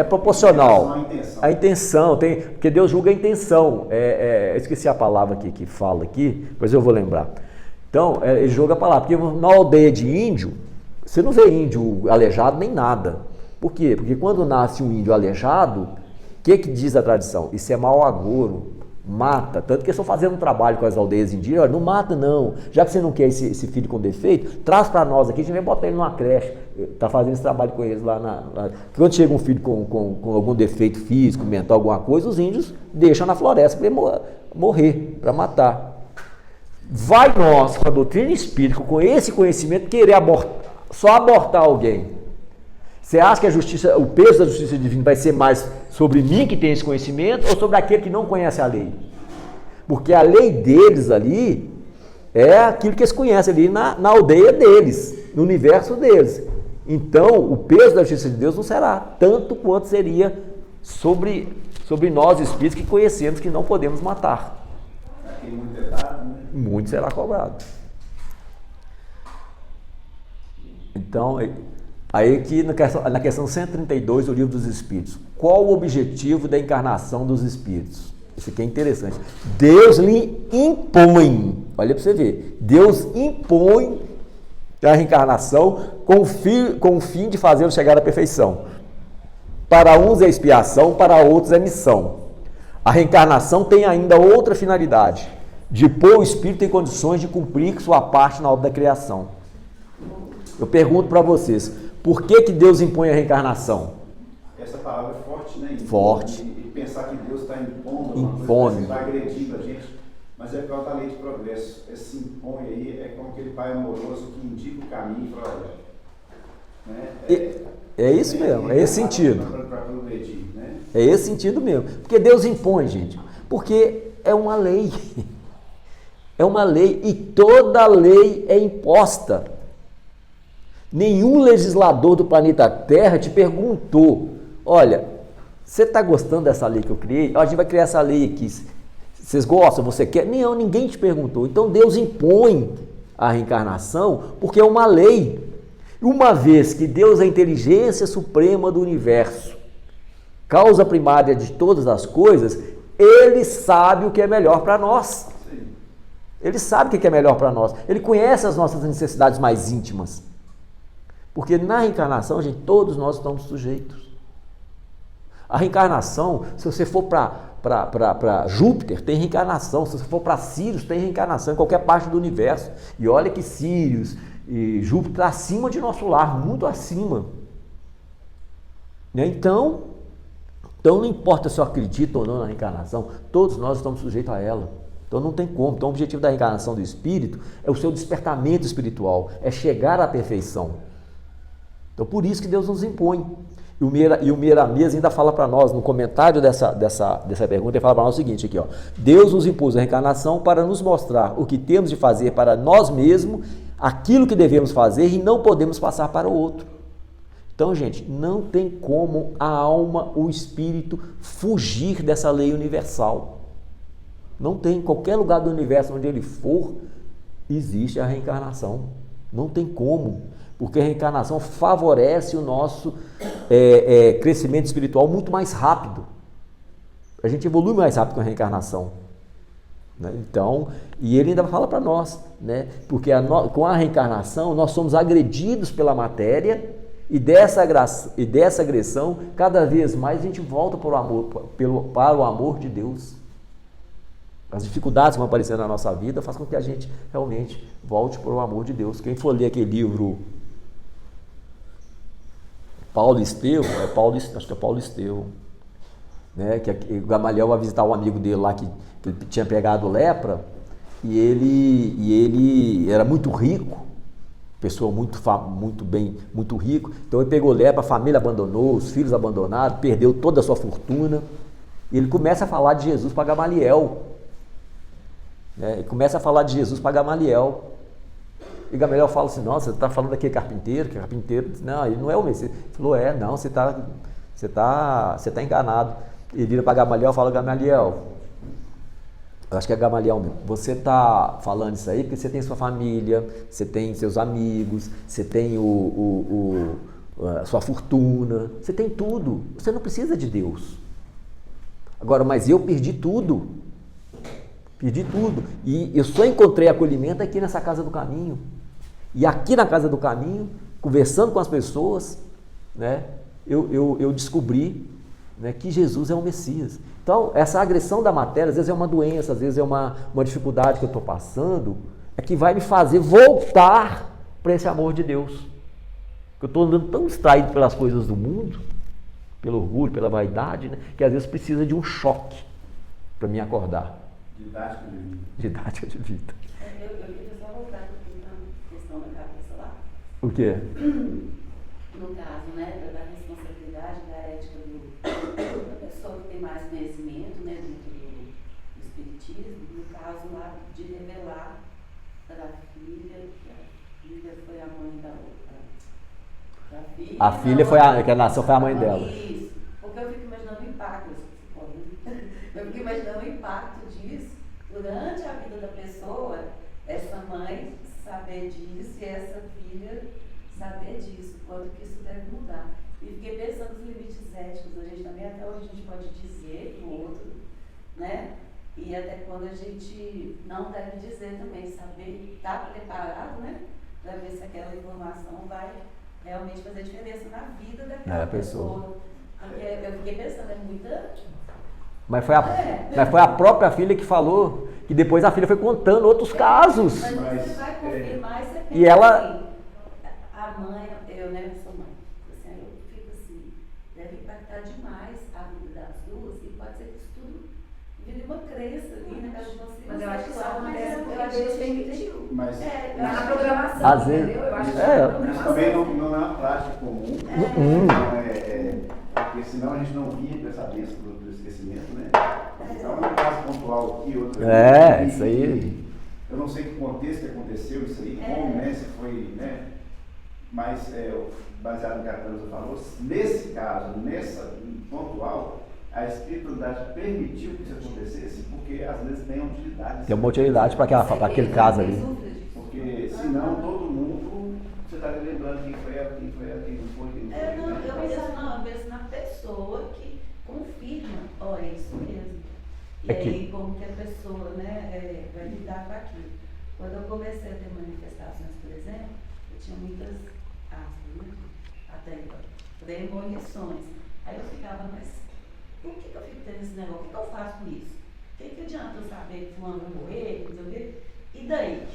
proporcional. A intenção, porque Deus julga a intenção. Esqueci a palavra aqui que fala aqui, mas eu vou lembrar. Então, ele julga a palavra. Porque na aldeia de índio, você não vê índio aleijado nem nada. Por quê? Porque quando nasce um índio aleijado, o que diz a tradição? Isso é mau agouro, mata. Tanto que eles estão fazendo um trabalho com as aldeias indígenas. Olha, não mata não. Já que você não quer esse filho com defeito, traz para nós aqui, a gente vai botar ele numa creche. Está fazendo esse trabalho com eles lá. Quando chega um filho com algum defeito físico, mental, alguma coisa, os índios deixam na floresta para ele morrer, para matar. Vai nós, com a doutrina espírita, com esse conhecimento, querer só abortar alguém. Você acha que o peso da justiça divina vai ser mais sobre mim que tem esse conhecimento ou sobre aquele que não conhece a lei? Porque a lei deles ali é aquilo que eles conhecem ali na aldeia deles, no universo deles. Então, o peso da justiça de Deus não será tanto quanto seria sobre nós espíritos que conhecemos que não podemos matar. Muito é dado, né? Muito será cobrado. Então, aí aqui na questão 132 do Livro dos Espíritos, qual o objetivo da encarnação dos espíritos? Isso aqui é interessante. Deus lhe impõe, olha para você ver, Deus impõe a reencarnação com o fim de fazê-lo chegar à perfeição. Para uns é expiação, para outros é missão. A reencarnação tem ainda outra finalidade, de pôr o espírito em condições de cumprir sua parte na obra da criação. Eu pergunto para vocês, por que Deus impõe a reencarnação? Essa palavra é forte, né? Forte. E pensar que Deus está impondo, está agredindo a gente, mas é por causa da lei de progresso. Esse impõe aí é como aquele pai amoroso que indica o caminho para olhar. É isso mesmo, é esse sentido. Para progredir, né? É esse sentido mesmo. Porque Deus impõe, gente. Porque é uma lei. É uma lei e toda lei é imposta. Nenhum legislador do planeta Terra te perguntou, olha, você está gostando dessa lei que eu criei? A gente vai criar essa lei aqui. Vocês gostam? Você quer? Não, ninguém te perguntou. Então Deus impõe a reencarnação porque é uma lei. Uma vez que Deus é a inteligência suprema do universo, causa primária de todas as coisas, Ele sabe o que é melhor para nós. Ele sabe o que é melhor para nós. Ele conhece as nossas necessidades mais íntimas. Porque na reencarnação, gente, todos nós estamos sujeitos. A reencarnação, se você for para Júpiter, tem reencarnação. Se você for para Sírios, tem reencarnação em qualquer parte do universo. E olha que Sírios e Júpiter está acima de nosso lar, muito acima. Então, Então não importa se eu acredito ou não na reencarnação, todos nós estamos sujeitos a ela. Então não tem como. Então o objetivo da reencarnação do espírito é o seu despertamento espiritual, é chegar à perfeição. Então por isso que Deus nos impõe. E o Miramês ainda fala para nós, no comentário dessa pergunta, ele fala para nós o seguinte aqui, ó: Deus nos impôs a reencarnação para nos mostrar o que temos de fazer para nós mesmos, aquilo que devemos fazer e não podemos passar para o outro. Então, gente, não tem como a alma, o espírito, fugir dessa lei universal. Não tem. Em qualquer lugar do universo onde ele for, existe a reencarnação. Não tem como. Porque a reencarnação favorece o nosso crescimento espiritual muito mais rápido. A gente evolui mais rápido com a reencarnação. Né? Então, e ele ainda fala para nós, né? Porque com a reencarnação nós somos agredidos pela matéria e dessa agressão, cada vez mais a gente volta para o amor de Deus. As dificuldades que vão aparecer na nossa vida fazem com que a gente realmente volte para o amor de Deus. Quem for ler aquele livro Paulo e Estevão, acho que é Paulo e Estevão, né? Que o Gamaliel vai visitar um amigo dele lá que tinha pegado lepra, e ele era muito rico, pessoa muito rico, então ele pegou lepra, a família abandonou, os filhos abandonaram, perdeu toda a sua fortuna, e ele começa a falar de Jesus para Gamaliel, né? Ele começa a falar de Jesus para Gamaliel. E Gamaliel fala assim: nossa, você está falando daquele carpinteiro, que é carpinteiro? Não, ele não é o Messias. Ele falou: não, você tá enganado. Ele vira para Gamaliel e fala: Gamaliel, eu acho que é Gamaliel mesmo, você está falando isso aí porque você tem sua família, você tem seus amigos, você tem a sua fortuna, você tem tudo, você não precisa de Deus. Agora, mas eu perdi tudo, e eu só encontrei acolhimento aqui nessa casa do caminho. E aqui na casa do caminho, conversando com as pessoas, né, eu descobri, né, que Jesus é o Messias. Então, essa agressão da matéria, às vezes é uma doença, às vezes é uma dificuldade que eu estou passando, é que vai me fazer voltar para esse amor de Deus. Eu estou andando tão distraído pelas coisas do mundo, pelo orgulho, pela vaidade, né, que às vezes precisa de um choque para me acordar. Didática de vida. Eu queria só voltar a questão da cabeça lá. O quê? No caso, né, da responsabilidade, da ética da pessoa que tem mais conhecimento, né, dentro do espiritismo, no caso lá de revelar para a filha, que a filha foi a mãe da filha. A filha que a nação foi a mãe dela. Isso, porque eu fico imaginando o impacto, eu fico imaginando o impacto disso durante a vida da pessoa, essa mãe saber disso e essa filha saber disso, quanto que isso deve mudar. E fiquei pensando nos limites éticos, a gente também até onde a gente pode dizer para o outro, né? E até quando a gente não deve dizer também, saber estar preparado, né? Para ver se aquela informação vai realmente fazer diferença na vida daquela pessoa. Porque eu fiquei pensando, é muita... Mas foi a própria filha que falou, que depois a filha foi contando outros casos. Mas você vai confirmar, você pensa e ela... assim, a mãe, eu sou mãe, assim, eu fico assim, deve impactar demais a vida das duas, e pode ser que isso tudo vire uma crença ali na casa de vocês. Mas eu acho que isso acontece porque a gente permitiu. Mas na programação, às vezes, entendeu? Eu acho que isso também não é uma prática comum. Porque senão a gente não via para essa bênção do esquecimento, né? Então é um caso pontual aqui, outro ali. Isso aí. Eu não sei que contexto que aconteceu isso aí, como, né? Se foi, né? Mas, baseado no que a Carlos falou, nesse caso, nessa pontual, a espiritualidade permitiu que isso acontecesse, porque às vezes tem utilidade. Tem uma utilidade para aquele caso ali. Porque senão todo mundo, você está lembrando quem foi, quem não foi, quem não foi. Eu penso na pessoa que confirma, olha, é isso mesmo. E aí, como que a pessoa, né, vai lidar com aquilo. Quando eu comecei a ter manifestações, por exemplo, eu tinha muitas até premonições. Aí eu ficava, mas por que eu fico tendo esse negócio? O que eu faço com isso? O que adianta eu saber que fulano vai morrer, não sei o quê? E daí?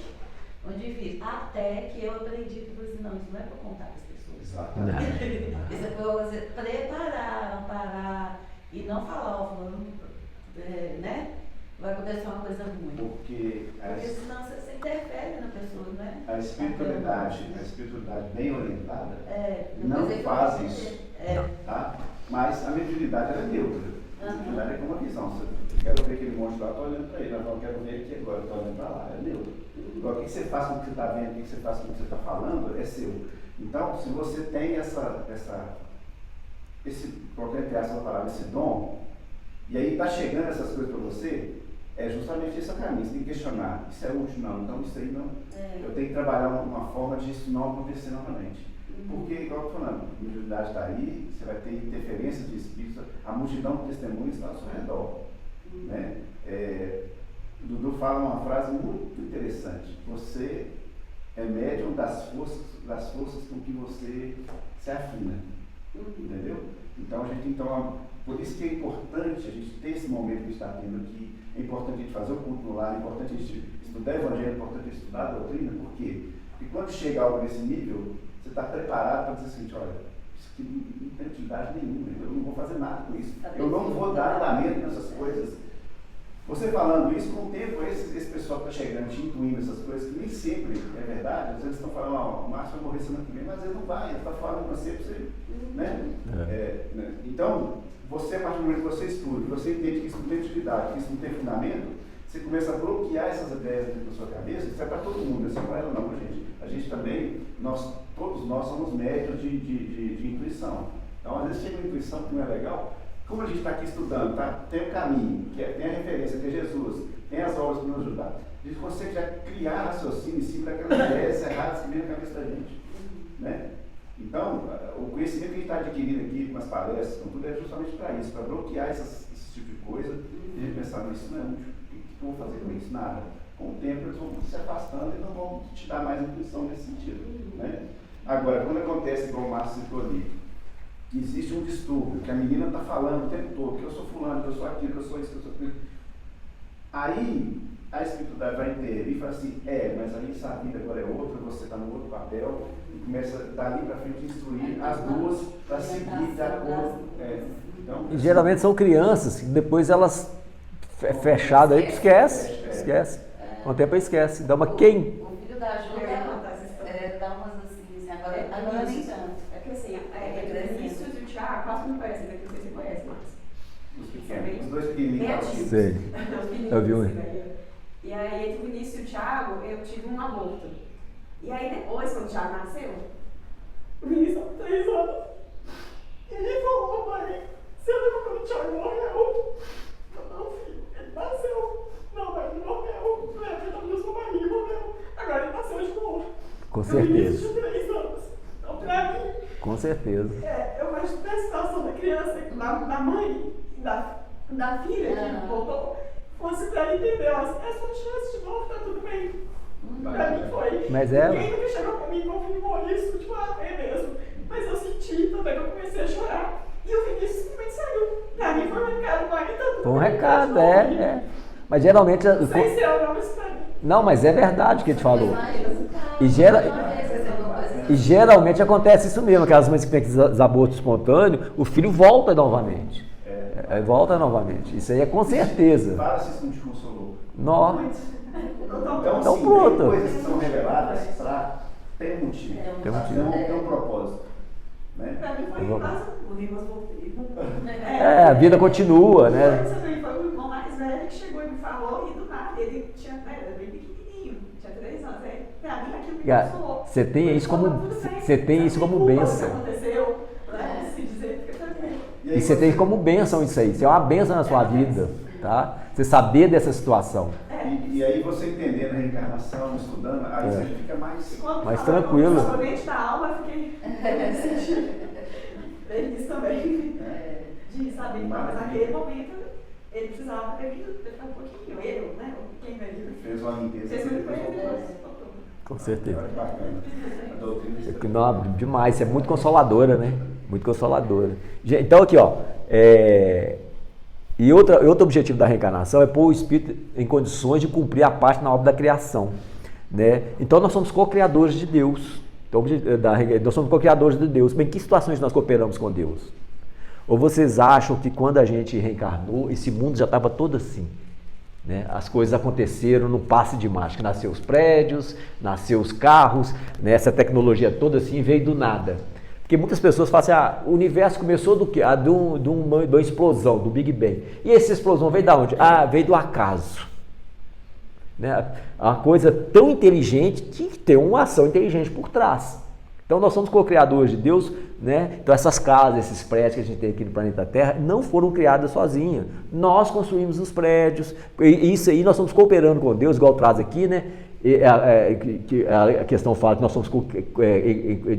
Onde fiz? Até que eu aprendi que assim, não, isso não é para contar para as pessoas. Exatamente. Isso é para você preparar, parar e não falar, ó, fulano, né? Vai acontecer uma coisa ruim. Porque senão você interfere na pessoa, né? A espiritualidade bem orientada não depois faz isso. Tá? Mas a mediunidade ela é neutra. A mediunidade é como uma visão. Eu quero ver aquele monstro lá, estou olhando para ele. Não, eu quero ver aqui agora, estou olhando para lá. É neutro. Agora, o que você faz com o que você está vendo, o que você faz com o que você está falando, é seu. Então, se você tem esse, qualquer essa palavra, esse dom, e aí está chegando essas coisas para você, é justamente esse o caminho. Você tem que questionar, isso é útil? Não, então isso aí não. Eu tenho que trabalhar uma forma de isso não acontecer novamente. Porque, igual eu estou falando, a mediunidade está aí, você vai ter interferência de espíritos, a multidão de testemunhos está ao seu redor. Né? Dudu fala uma frase muito interessante: você é médium das forças com que você se afina. Entendeu? Então, por isso que é importante a gente ter esse momento que a gente está tendo aqui, é importante a gente fazer o culto no lar, é importante a gente estudar o evangelho, é importante a gente estudar a doutrina. Por quê? Porque quando chega algo nesse nível, você está preparado para dizer assim, olha, isso aqui não tem utilidade nenhuma, eu não vou fazer nada com isso, eu não vou dar andamento nessas coisas. Você falando isso, com o tempo, esse pessoal que está chegando, te intuindo essas coisas, que nem sempre é verdade, às vezes estão falando, o Márcio vai morrer semana que vem, mas ele não vai, ele está falando com você, né? Então, você, a partir do momento que você estuda, que você entende que isso não tem utilidade, que isso não tem fundamento, você começa a bloquear essas ideias dentro da sua cabeça. Isso é para todo mundo, não é só para ela não, gente. A gente também, todos nós somos médios de intuição. Então, às vezes chega uma intuição que não é legal. Como a gente está aqui estudando, tá? Tem o caminho, tem a referência, que é Jesus, tem as obras para nos ajudar. A gente consegue já criar raciocínio em cima daquelas ideias erradas que vem na cabeça da gente. Né? Então, o conhecimento que a gente está adquirindo aqui com as palestras, com tudo, é justamente para isso, para bloquear esse tipo de coisa, e a gente pensar, isso não é útil, o que eu vou fazer com isso? Nada. Com o tempo eles vão se afastando e não vão te dar mais intuição nesse sentido. Né? Agora, quando acontece, igual o Márcio citou ali, que existe um distúrbio, que a menina está falando o tempo todo, que eu sou fulano, que eu sou aquilo, que eu sou isso, que eu sou aquilo. Aí a espiritualidade vai intervir e fala assim, mas aí essa vida agora é outra, você está no outro papel, e começa dali para frente instruir as duas para seguir de acordo. Então, e geralmente são crianças que depois elas fechadas aí, esquece. Com o tempo esquece. Dá uma quem? O filho da Ju dá umas assim, agora nem tanto. É que assim, o Vinícius e o Thiago quase me parecem, daqui não sei se você conhece, mas os pequenos, os dois pequenininhos. Sei. Eu vi um. E aí, entre o Vinícius e o Thiago, eu tive um aborto. E aí, depois, quando o Thiago nasceu, o Vinícius estava 3 anos. E ele falou, mãe, você lembra quando o Thiago morreu? Eu não, filho, ele nasceu. Não, mas ele morreu. Lembra, ele estava no seu barriga, morreu. Agora ele nasceu de novo. Com certeza. O Vinícius tinha 3 anos. Então, pra mim, com certeza. eu vejo a situação da criança, da mãe, da filha que voltou, fosse pra ele entender, é só chance de novo, tá tudo bem. Pra mim foi. Mas ninguém nunca chegou comigo e confirmou isso, tipo, é mesmo. Mas eu senti também que eu comecei a chorar. E o Vinícius simplesmente saiu. Pra mim foi um recado, mãe, tá tudo bem. Foi um recado, Mas geralmente. Não sei se eu não espero. Não, mas é verdade o que ele falou. E geralmente acontece isso mesmo, aquelas mães que têm aqueles abortos espontâneos, o filho volta novamente. Volta novamente. Isso aí é com certeza. Vários se não te consolou. Nossa. Então, assim, pronto. Tem coisas que são reveladas para ter um motivo. Tem um propósito. Né? Pra mim foi em casa, morri, mas voltei. A vida continua, né? Foi o irmão mais velho que chegou e me falou, e do nada, ele era bem pequenininho, tinha 3 anos. Pra mim aquilo me consolou. Você tem isso como bênção. Aconteceu, se dizer, fica tranquilo. E você tem como bênção isso aí. Isso é uma bênção na sua vida, tá? Você saber dessa situação. E aí você entendendo a reencarnação, estudando, aí você fica mais tranquilo. Somente da alma, eu fiquei feliz também de saber. Mas naquele momento ele precisava ter vindo um pouquinho. Quem veio? Fez uma limpeza. Fez muito bem. Com certeza. A doutrina Não, demais, isso é muito consoladora, né? Muito consoladora. Então aqui, ó. E outro objetivo da reencarnação é pôr o espírito em condições de cumprir a parte na obra da criação. Né? Então nós somos co-criadores de Deus. Então, nós somos co-criadores de Deus. Mas em que situações nós cooperamos com Deus? Ou vocês acham que quando a gente reencarnou, esse mundo já estava todo assim? Né? As coisas aconteceram no passe de mágica. Nasceu os prédios, nasceu os carros, né? Essa tecnologia toda assim veio do nada. Porque muitas pessoas falam assim, o universo começou do quê? De uma explosão, do Big Bang. E essa explosão veio de onde? Veio do acaso. Né? Uma coisa tão inteligente tinha que ter uma ação inteligente por trás. Então nós somos co-criadores de Deus, né? Então essas casas, esses prédios que a gente tem aqui no planeta Terra não foram criadas sozinhas. Nós construímos os prédios, e isso aí nós estamos cooperando com Deus, igual traz aqui, né? A questão fala que nós somos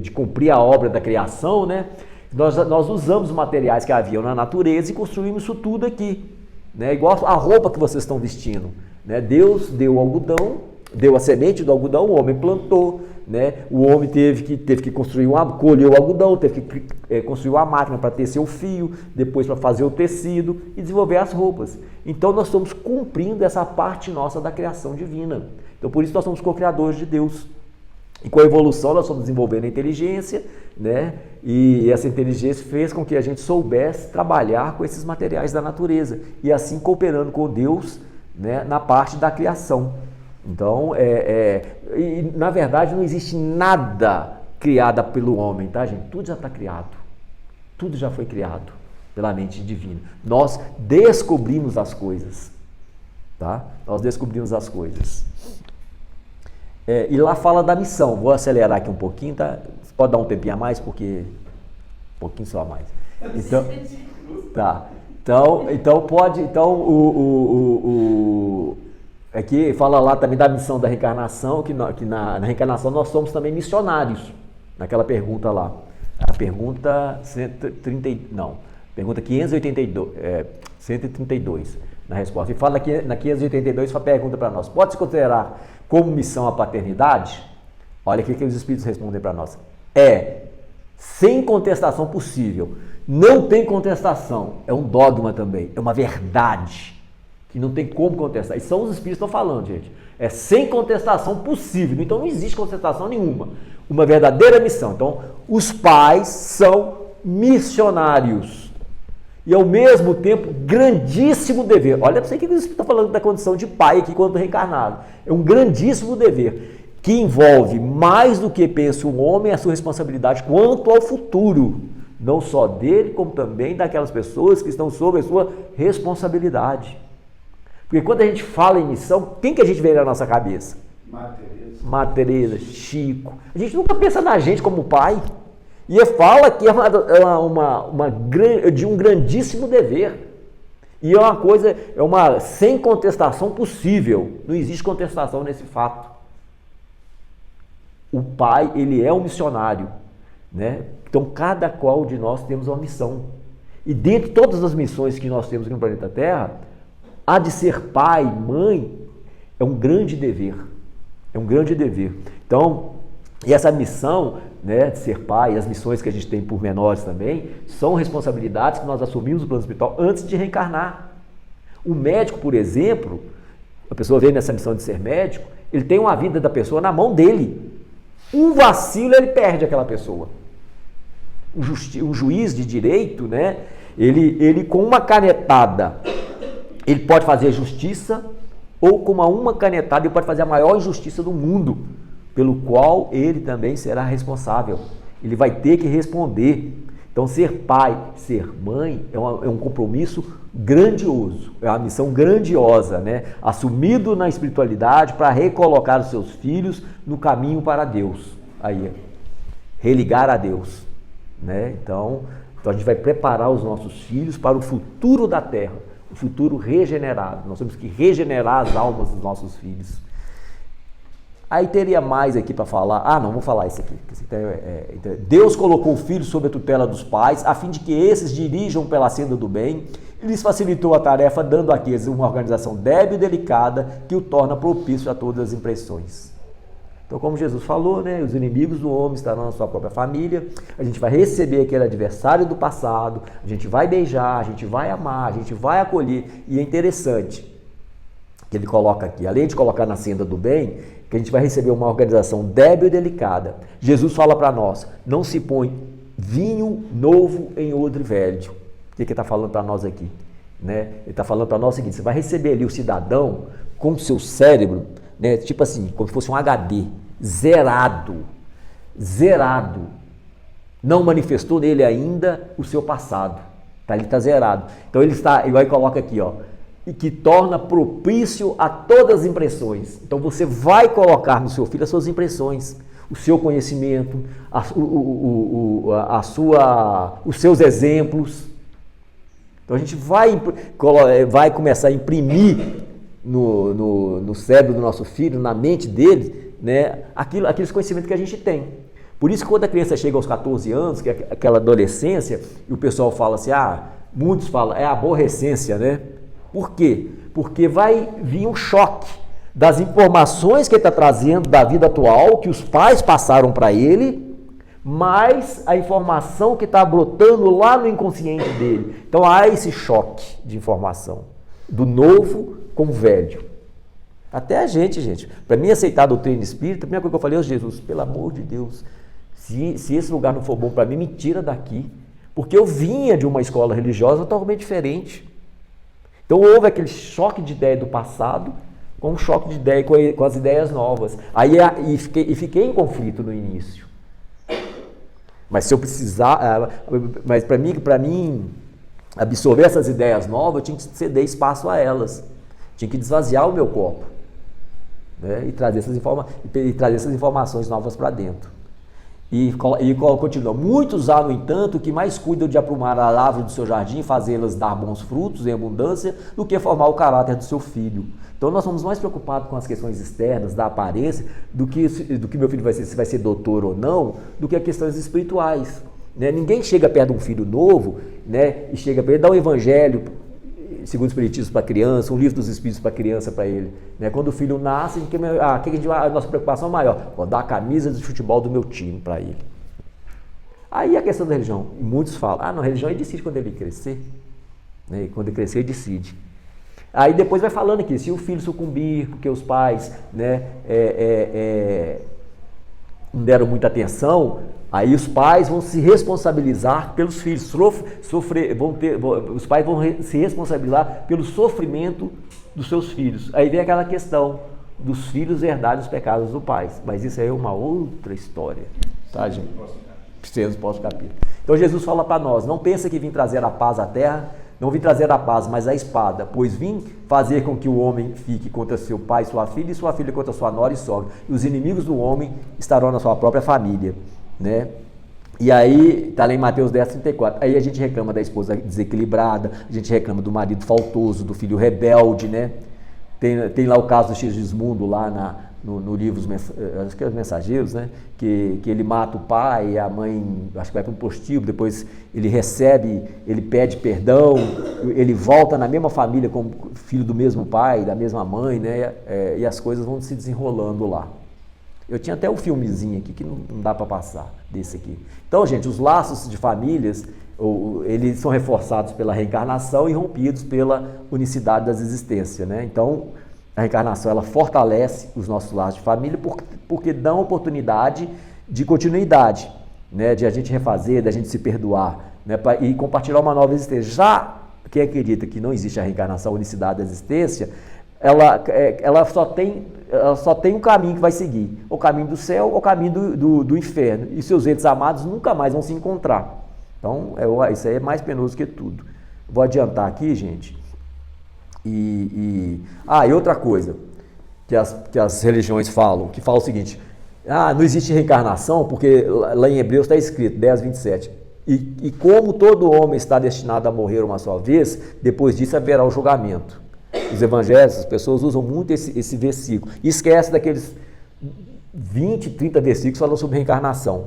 de cumprir a obra da criação, né? Nós usamos os materiais que haviam na natureza e construímos isso tudo aqui, né? Igual a roupa que vocês estão vestindo, né? Deus deu o algodão, deu a semente do algodão, o homem plantou, né? O homem teve que construir colher o algodão, teve que construir uma máquina para tecer o fio, depois para fazer o tecido e desenvolver as roupas. Então nós estamos cumprindo essa parte nossa da criação divina. Então por isso nós somos co-criadores de Deus. E com a evolução nós estamos desenvolvendo a inteligência, né? E essa inteligência fez com que a gente soubesse trabalhar com esses materiais da natureza e assim cooperando com Deus, né? Na parte da criação. Então, e, na verdade, não existe nada criado pelo homem, tá, gente? Tudo já está criado. Tudo já foi criado pela mente divina. Nós descobrimos as coisas, tá? Nós descobrimos as coisas. E lá fala da missão. Vou acelerar aqui um pouquinho, tá? Você pode dar um tempinho a mais, porque... Um pouquinho só a mais. Então, tá. Então pode... Aqui fala lá também da missão da reencarnação, que na reencarnação nós somos também missionários, naquela pergunta lá. A pergunta 132, na resposta. E fala aqui na 582, a pergunta para nós: pode-se considerar como missão a paternidade? Olha aqui que os Espíritos respondem para nós. Sem contestação possível. Não tem contestação. É um dogma também, é uma verdade que não tem como contestar. E são os Espíritos que estão falando, gente. É sem contestação possível. Então não existe contestação nenhuma. Uma verdadeira missão. Então, os pais são missionários. E ao mesmo tempo, grandíssimo dever. Olha para você que o Espírito está falando da condição de pai aqui quando reencarnado. É um grandíssimo dever que envolve mais do que pensa o homem, a sua responsabilidade quanto ao futuro. Não só dele, como também daquelas pessoas que estão sob a sua responsabilidade. Porque quando a gente fala em missão, quem que a gente vê na nossa cabeça? Madre Teresa, Chico. A gente nunca pensa na gente como pai. E fala que é de um grandíssimo dever. E é uma coisa, sem contestação possível. Não existe contestação nesse fato. O pai, ele é um missionário, né? Então, cada qual de nós temos uma missão. E dentre todas as missões que nós temos aqui no planeta Terra, a de ser pai, mãe, é um grande dever. É um grande dever. Então, e essa missão, né, de ser pai, as missões que a gente tem por menores também, são responsabilidades que nós assumimos no plano espiritual antes de reencarnar. O médico, por exemplo, a pessoa vem nessa missão de ser médico, ele tem uma vida da pessoa na mão dele. Um vacilo, ele perde aquela pessoa. O juiz de direito, né, ele com uma canetada, ele pode fazer justiça, ou com uma canetada ele pode fazer a maior injustiça do mundo, pelo qual ele também será responsável. Ele vai ter que responder. Então, ser pai, ser mãe é um compromisso grandioso, é uma missão grandiosa, né? Assumido na espiritualidade para recolocar os seus filhos no caminho para Deus. Aí, religar a Deus, né? Então a gente vai preparar os nossos filhos para o futuro da Terra, o futuro regenerado. Nós temos que regenerar as almas dos nossos filhos. Aí teria mais aqui para falar. Não, vou falar isso aqui. Deus colocou o filho sob a tutela dos pais, a fim de que esses dirijam pela senda do bem, e lhes facilitou a tarefa, dando àqueles uma organização débil e delicada, que o torna propício a todas as impressões. Então, como Jesus falou, né, os inimigos do homem estarão na sua própria família, a gente vai receber aquele adversário do passado, a gente vai beijar, a gente vai amar, a gente vai acolher, e é interessante que ele coloca aqui, além de colocar na senda do bem, que a gente vai receber uma organização débil e delicada. Jesus fala para nós, não se põe vinho novo em odre velho. que ele está falando para nós aqui? Né? Ele está falando para nós o seguinte: você vai receber ali o cidadão com o seu cérebro, né? Tipo assim, como se fosse um HD, zerado. Não manifestou nele ainda o seu passado. Ele está zerado. Então ele está, igual ele coloca aqui, ó, e que torna propício a todas as impressões. Então você vai colocar no seu filho as suas impressões, o seu conhecimento, os seus exemplos. Então a gente vai começar a imprimir no cérebro do nosso filho, na mente dele, né, aqueles conhecimentos que a gente tem. Por isso que quando a criança chega aos 14 anos, que é aquela adolescência, e o pessoal fala assim, muitos falam, é a aborrecência, né? Por quê? Porque vai vir um choque das informações que ele está trazendo da vida atual, que os pais passaram para ele, mais a informação que está brotando lá no inconsciente dele. Então há esse choque de informação, do novo com o velho. Até a gente, para mim aceitar a doutrina espírita, a primeira coisa que eu falei, Jesus, pelo amor de Deus, se esse lugar não for bom para mim, me tira daqui. Porque eu vinha de uma escola religiosa totalmente diferente. Então houve aquele choque de ideia do passado com um choque de ideia com as ideias novas. Fiquei em conflito no início. Mas se eu precisar, mas para mim absorver essas ideias novas, eu tinha que ceder espaço a elas. Tinha que desvaziar o meu corpo, né? e trazer essas informações novas para dentro. E continua, muitos há, no entanto, que mais cuidam de aprumar a árvore do seu jardim, fazê-las dar bons frutos em abundância, do que formar o caráter do seu filho. Então nós somos mais preocupados com as questões externas, da aparência, do que meu filho vai ser, se vai ser doutor ou não, do que as questões espirituais. Né? Ninguém chega perto de um filho novo, né, e chega para ele, dá um evangelho, segundo o Espiritismo para criança, um livro dos Espíritos para criança para ele. Né? Quando o filho nasce, a nossa preocupação maior, vou dar a camisa de futebol do meu time para ele. Aí a questão da religião, e muitos falam, não, a religião ele decide quando ele crescer. Né? E quando ele crescer, ele decide. Aí depois vai falando aqui, se o filho sucumbir, porque os pais, né, não deram muita atenção, aí os pais vão se responsabilizar pelos filhos, os pais vão se responsabilizar pelo sofrimento dos seus filhos. Aí vem aquela questão dos filhos herdarem os pecados do pai, mas isso aí é uma outra história, tá, gente? Precisamos do próximo capítulo. Então Jesus fala para nós, não pensa que vim trazer a paz à terra, não vim trazer a paz, mas a espada, pois vim fazer com que o homem fique contra seu pai e sua filha contra sua nora e sogra, e os inimigos do homem estarão na sua própria família. Né? E aí, está lá em Mateus 10:34, aí a gente reclama da esposa desequilibrada, a gente reclama do marido faltoso, do filho rebelde, né? Tem lá o caso do Sigismundo lá no livro, acho que é os Mensageiros, né? Que ele mata o pai, a mãe, acho que vai para um prostíbulo, depois ele pede perdão, ele volta na mesma família como filho do mesmo pai, da mesma mãe, né? E as coisas vão se desenrolando lá. Eu tinha até um filmezinho aqui que não dá para passar desse aqui. Então, gente, os laços de famílias, eles são reforçados pela reencarnação e rompidos pela unicidade das existências, né? Então, a reencarnação, ela fortalece os nossos laços de família porque dão oportunidade de continuidade, né? De a gente refazer, de a gente se perdoar, né? E compartilhar uma nova existência. Já quem acredita que não existe a reencarnação, a unicidade da existência, ela só tem um caminho que vai seguir, o caminho do céu ou o caminho do inferno, e seus entes amados nunca mais vão se encontrar. Então, isso aí é mais penoso que tudo. Vou adiantar aqui, gente. E outra coisa que as religiões falam, que fala o seguinte, não existe reencarnação, porque lá em Hebreus está escrito, 10:27, e como todo homem está destinado a morrer uma só vez, depois disso haverá o julgamento. Os evangélicos, as pessoas usam muito esse versículo e esquece daqueles 20, 30 versículos falando sobre reencarnação,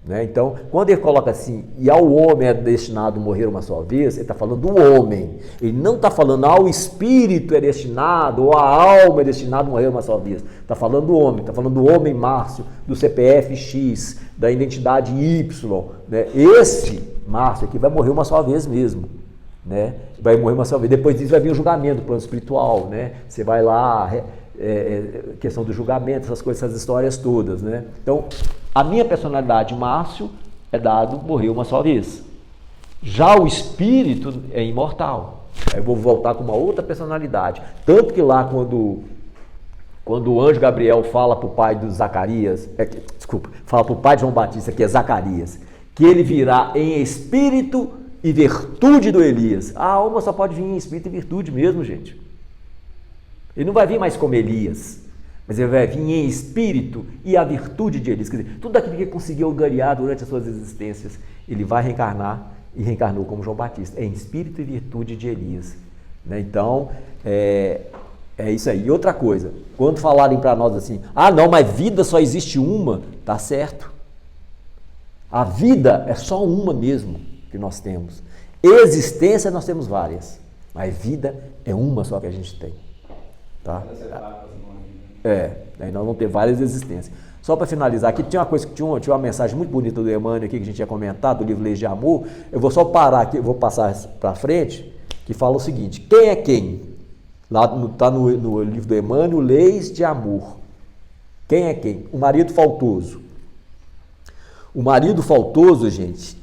né? Então, quando ele coloca assim, e ao homem é destinado a morrer uma só vez, ele está falando do homem, ele não está falando ao espírito é destinado, ou a alma é destinado a morrer uma só vez, está falando do homem, está falando do homem Márcio, do CPF X, da identidade Y, né? Esse Márcio aqui vai morrer uma só vez mesmo. Né? Vai morrer uma só vez, depois disso vai vir o julgamento, o plano espiritual, né? Você vai lá, questão do julgamento, essas coisas, essas histórias todas, né? Então, a minha personalidade, Márcio, é dado morrer uma só vez. Já o espírito é imortal. Aí eu vou voltar com uma outra personalidade. Tanto que lá quando o anjo Gabriel fala para o pai de Zacarias, fala para o pai de João Batista, que é Zacarias, que ele virá em espírito e virtude do Elias. A alma só pode vir em espírito e virtude mesmo, gente. Ele não vai vir mais como Elias, mas ele vai vir em espírito e a virtude de Elias. Quer dizer, tudo aquilo que ele conseguiu ganhar durante as suas existências, ele vai reencarnar e reencarnou como João Batista, em espírito e virtude de Elias. Né? Então, é isso aí. E outra coisa, quando falarem para nós assim, não, mas vida só existe uma, tá certo. A vida é só uma mesmo que nós temos. Existência nós temos várias, mas vida é uma só que a gente tem. Tá? Aí nós vamos ter várias existências. Só para finalizar aqui, tinha uma mensagem muito bonita do Emmanuel aqui que a gente tinha comentado, do livro Leis de Amor. Eu vou só parar aqui, vou passar para frente, que fala o seguinte: quem é quem? Lá está no livro do Emmanuel, Leis de Amor. Quem é quem? O marido faltoso. O marido faltoso, gente,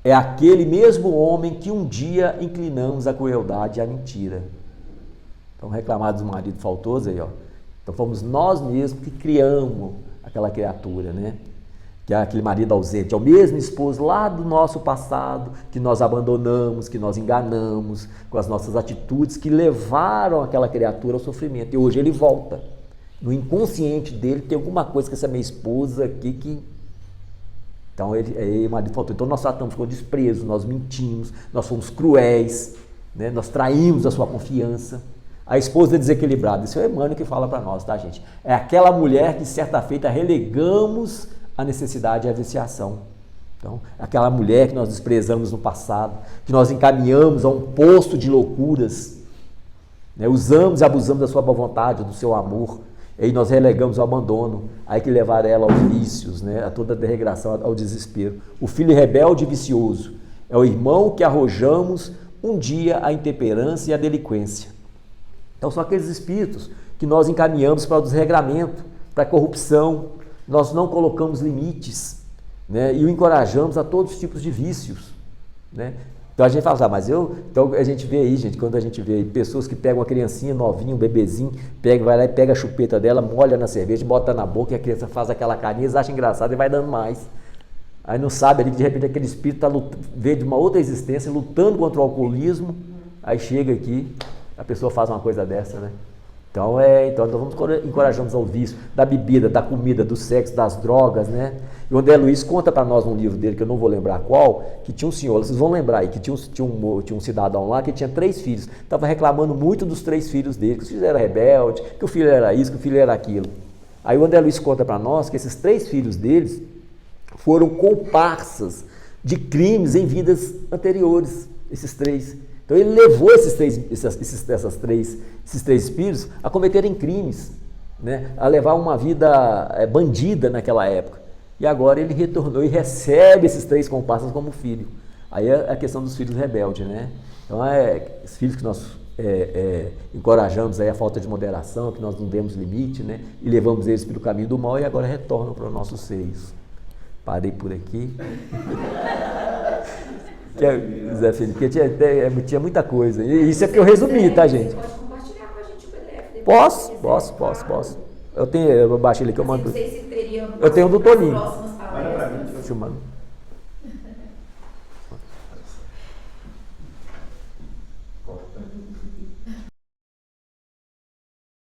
é aquele mesmo homem que um dia inclinamos à crueldade e à mentira. Então, reclamar do marido faltoso aí, ó. Então, fomos nós mesmos que criamos aquela criatura, né? Que é aquele marido ausente, é o mesmo esposo lá do nosso passado, que nós abandonamos, que nós enganamos com as nossas atitudes, que levaram aquela criatura ao sofrimento. E hoje ele volta. No inconsciente dele tem alguma coisa com essa minha esposa aqui que... Então, o marido faltou. Então, nós tratamos com desprezo, nós mentimos, nós fomos cruéis, né? Nós traímos a sua confiança. A esposa é desequilibrada. Isso é o Emmanuel que fala para nós, tá, gente? É aquela mulher que, certa feita, relegamos a necessidade e a viciação. Então, aquela mulher que nós desprezamos no passado, que nós encaminhamos a um poço de loucuras, né? Usamos e abusamos da sua boa vontade, do seu amor. E aí nós relegamos ao abandono, aí que levar ela aos vícios, né? A toda a degradação, ao desespero. O filho rebelde e vicioso é o irmão que arrojamos um dia à intemperância e à delinquência. Então são aqueles espíritos que nós encaminhamos para o desregramento, para a corrupção. Nós não colocamos limites, né? E o encorajamos a todos os tipos de vícios, né? Então a gente fala, então a gente vê aí, gente, quando a gente vê aí pessoas que pegam uma criancinha novinha, um bebezinho, vai lá e pega a chupeta dela, molha na cerveja, bota na boca e a criança faz aquela carinha, eles acham engraçado e vai dando mais. Aí não sabe ali que de repente aquele espírito veio de uma outra existência, lutando contra o alcoolismo, aí chega aqui, a pessoa faz uma coisa dessa, né? Então nós vamos encorajando ao vício da bebida, da comida, do sexo, das drogas, né? E o André Luiz conta para nós num livro dele, que eu não vou lembrar qual, que tinha um senhor, vocês vão lembrar aí, que tinha um cidadão lá que tinha 3 filhos, estava reclamando muito dos 3 filhos dele, que os filhos eram rebeldes, que o filho era isso, que o filho era aquilo. Aí o André Luiz conta para nós que esses 3 filhos deles foram comparsas de crimes em vidas anteriores, esses 3. Então ele levou esses três espíritos a cometerem crimes, né? A levar uma vida bandida naquela época. E agora ele retornou e recebe esses 3 comparsas como filho. Aí é a questão dos filhos rebeldes, né? Então os filhos que nós encorajamos aí a falta de moderação, que nós não demos limite, né? E levamos eles pelo caminho do mal e agora retornam para os nossos seios. Parei por aqui. Zé Felipe, porque tinha muita coisa. E isso é porque eu resumi, tá, gente? Você pode compartilhar com a gente o PDF. Posso. Eu baixei ele que eu mando. Não sei se teria eu tenho um do Toninho. Próximas palestras. Deixa eu mandar.